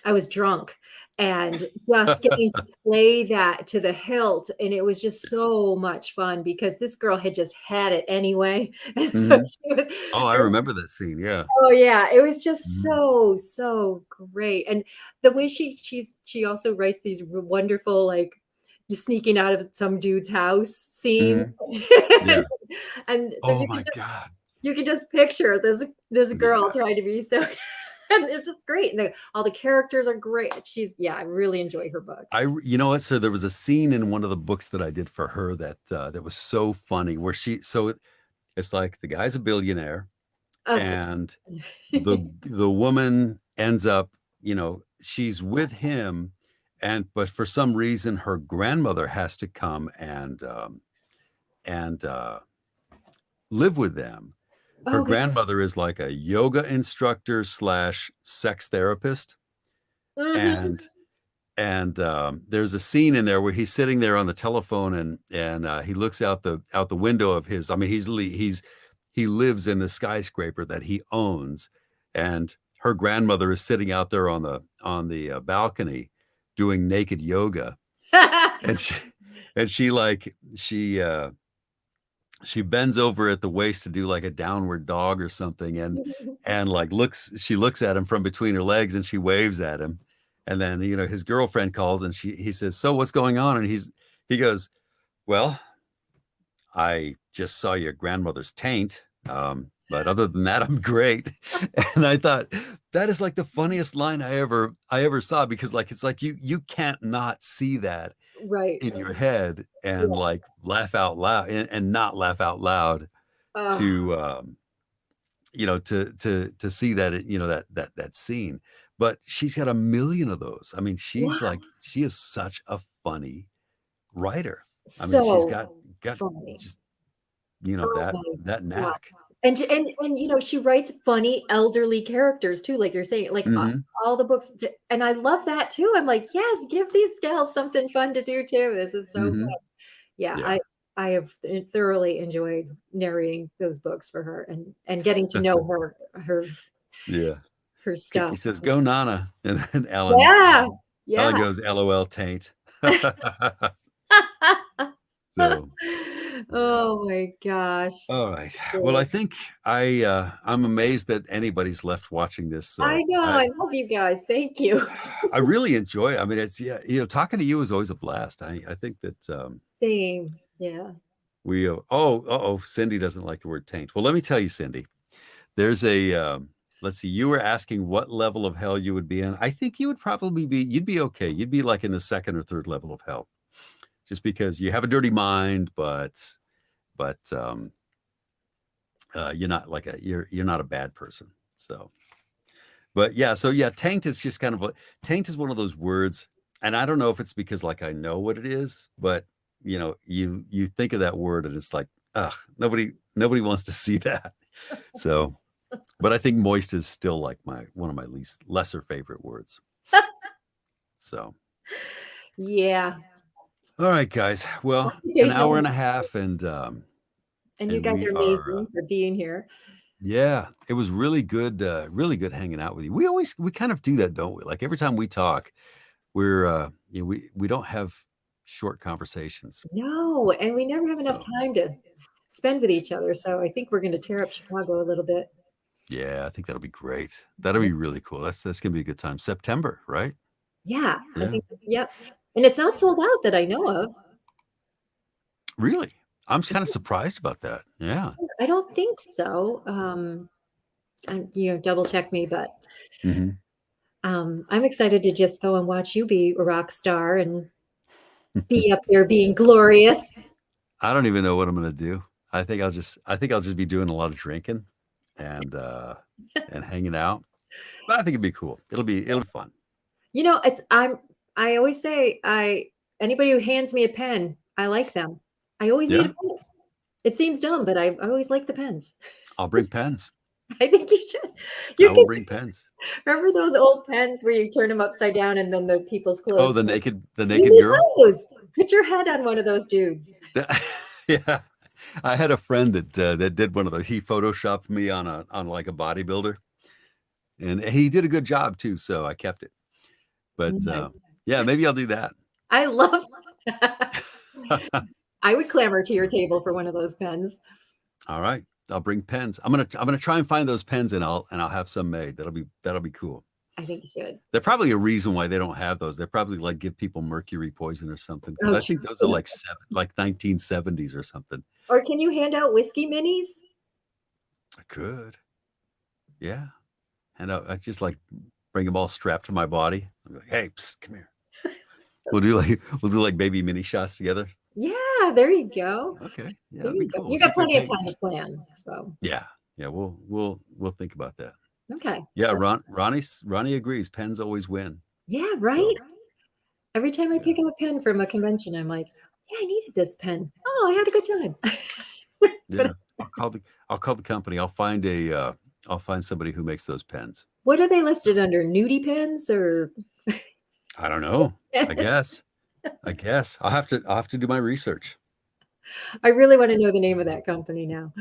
I was drunk and just getting to play that to the hilt, and it was just Yeah. so much fun because this girl had just had it anyway, and so Mhm. she was Oh, I remember that scene, yeah. oh, yeah, it was just Mhm. so, so great, and the way she also writes these wonderful, like, you sneaking out of some dude's house scenes, Mhm. and Yeah. there Oh my god. you can just picture this girl Yeah. trying to be so and it's just great, and all the characters are great. Yeah, I really enjoy her books. You know what? So there was a scene in one of the books that I did for her that, that was so funny where it's like the guy's a billionaire Of and the woman ends up, she's with him but for some reason her grandmother has to come and live with them. Her Okay. grandmother is like a yoga instructor slash sex therapist, Mhm. and there's a scene in there where he's sitting there on the telephone and he looks out the window of his. I mean, he lives in the skyscraper that he owns, and her grandmother is sitting out there on the balcony doing naked yoga, and she bends over at the waist to do like a downward dog or something, and like she looks at him from between her legs and she waves at him, and then his girlfriend calls and he says, "So what's going on?" And he goes, "Well, I just saw your grandmother's taint, but other than that, I'm great." And I thought that is like the funniest line I ever saw, because like it's like you can't not see that Right. in your head and Yeah. like laugh out loud and not laugh out loud Ugh. to to see that that scene. But she's got a million of those. I mean, Wow. she is such a funny writer. I mean, she's So got funny. just Oh that my that god. knack. And, she writes funny elderly characters too, like you're saying, like, Hmm. all the books d and I love that too. I'm like, "Yes, give these gals something fun to do too. This is so Hmm. fun." Yeah, Yeah. I have thoroughly enjoyed narrating those books for her and getting to know Yeah. her Cookie stuff. says, "Go Nana," and then Yeah. Ellen Yeah. goes, "LOL taint." So yeah. Oh my gosh. All right. Well, Great. I think I'm amazed that anybody's left watching this. I So know, I love you guys. Thank you. I really enjoy it. I mean, it's yeah, talking to you is always a blast. I think that Same. Yeah. Cindy doesn't like the word taint. Well, let me tell you, Cindy. There's let's see. You were asking what level of hell you would be in. I think you would probably you'd be okay. You'd be like in the second or third level of hell, just because you have a dirty mind, but you're not like you're not a bad person. So, but yeah, so yeah, taint is just kind of taint is one of those words, and I don't know if it's because like I know what it is, but you think of that word and it's like, ugh, nobody wants to see that. So, but I think moist is still like my one of my lesser favorite words. So, Yeah. all right, guys. Well, an hour Occupational and a half, and you and guys we are are amazing for being here. yeah, it was really good hanging out with you. We kind of do that, don't we? Like every time we talk, we don't have short conversations. No, and we never have enough So time to spend with each other, so I think we're gonna tear up Chicago a little bit. yeah, I think that'll be great. That'll Yeah. be really cool. That's gonna be a good time. September, right? Yeah, I Yeah. think that's yep, and it's not sold out that I know of. Really? I'm kind of surprised about that. Yeah. I don't think so, double check me, but, Hmm. I'm excited to just go and watch you be a rock star and be up there being glorious. I don't even know what I'm gonna do. I think I'll just be doing a lot of drinking and hanging out. But I think it'd be cool. It'll be fun. I always say anybody who hands me a pen, I like them. I always need a Yeah. pen. It seems dumb, but I always like the pens. I'll bring pens. I think you should. I You will can bring pens. remember those old pens where you turn them upside down and then the people's clothes? Oh, the naked You need girl. those. Put your head on one of those dudes. Yeah, I had a friend that did one of those. He photoshopped me on like a bodybuilder, and he did a good job too. So I kept it. But Nice. yeah, maybe I'll do that. I love that. I would clamor to your table for one of those pens. All right, I'll bring pens. I'm gonna try and find those pens, and I'll have some made. That'll be cool. I think you should. There's probably a reason why they don't have those. They probably like give people mercury poison or something, because Oh, I think those are like 1970s or something. or can you hand out whiskey minis? I could, yeah. And I just like bring them all strapped to my body. I'm like, hey, psst, come here. We'll do like baby mini shots together. Yeah, there you go. Okay, yeah, There that'd be you go. cool. You See got if I plenty of can- time to plan. So Yeah, yeah, we'll think about that. okay. Yeah, Ronnie agrees. Pens always win. Yeah, right. So, Every time I yeah. pick up a pen from a convention, I'm like, yeah, I needed this pen. Oh, I had a good time. Yeah, I'll call the company. I'll find somebody who makes those pens. What are they listed under? Nudie pens or I don't know. I guess. I'll have to do my research. I really want to know the name of that company now.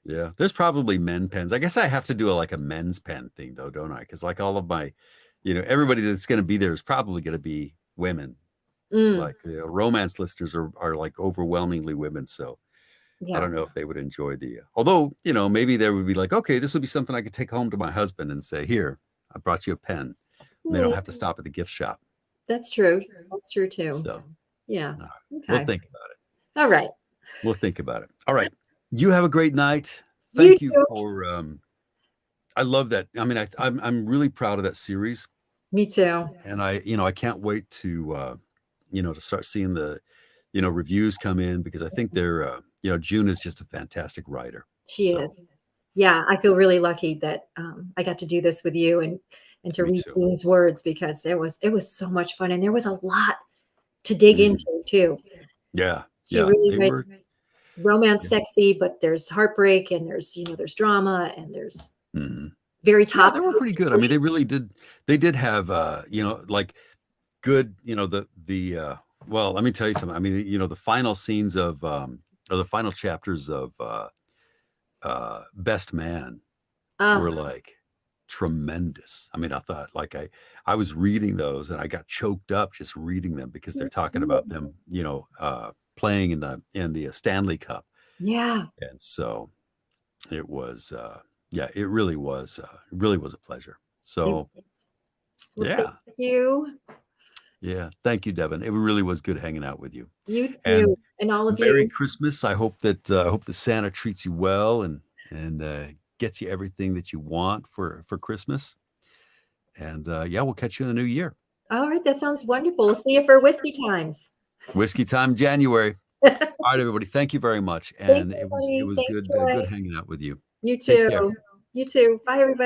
Yeah, there's probably men pens. I guess I have to do like a men's pen thing though, don't I? Because like all of my, everybody that's going to be there is probably going to be women. Like romance listeners are like overwhelmingly women. So I Yeah. don't know if they would enjoy although, maybe they would be like, okay, this would be something I could take home to my husband and say, here, I brought you a pen. And they don't have to stop at the gift shop. That's true. That's true too. So Yeah. we'll Okay. think about it. All right. We'll think about it. All right. You have a great night. You Thank you too. for I love that. I mean, I'm really proud of that series. Me too. And I can't wait to to start seeing the reviews come in, because I think they're June is just a fantastic writer. She So, is. Yeah, I feel really lucky that I got to do this with you and to Me read too. these words because it was so much fun and there was a lot to dig Mhm. into too. Yeah. She Yeah. really They writes were romance Yeah. sexy, but there's heartbreak and there's drama and there's Mhm. very Yeah, top. they were pretty good. I mean, they did have like good, well, let me tell you something. I mean, the final scenes of or the final chapters of Best Man were like tremendous. I mean, I thought like I was reading those and I got choked up just reading them, because they're talking about them, playing in the Stanley Cup. Yeah. And so it was it really was a pleasure. So Well, yeah. thank you. Yeah. Thank you, Devon. It really was good hanging out with you. You too. And And all of Merry you. Christmas. I hope that Santa treats you well and gets you everything that you want for Christmas. And we'll catch you in the new year. All right, that sounds wonderful. We'll see you for whiskey times. Whiskey time January. All right, everybody. Thank you very much. Thanks, And it everybody. was Thanks, good Troy. good hanging out with you. You Take care. too. You too. Bye, everybody.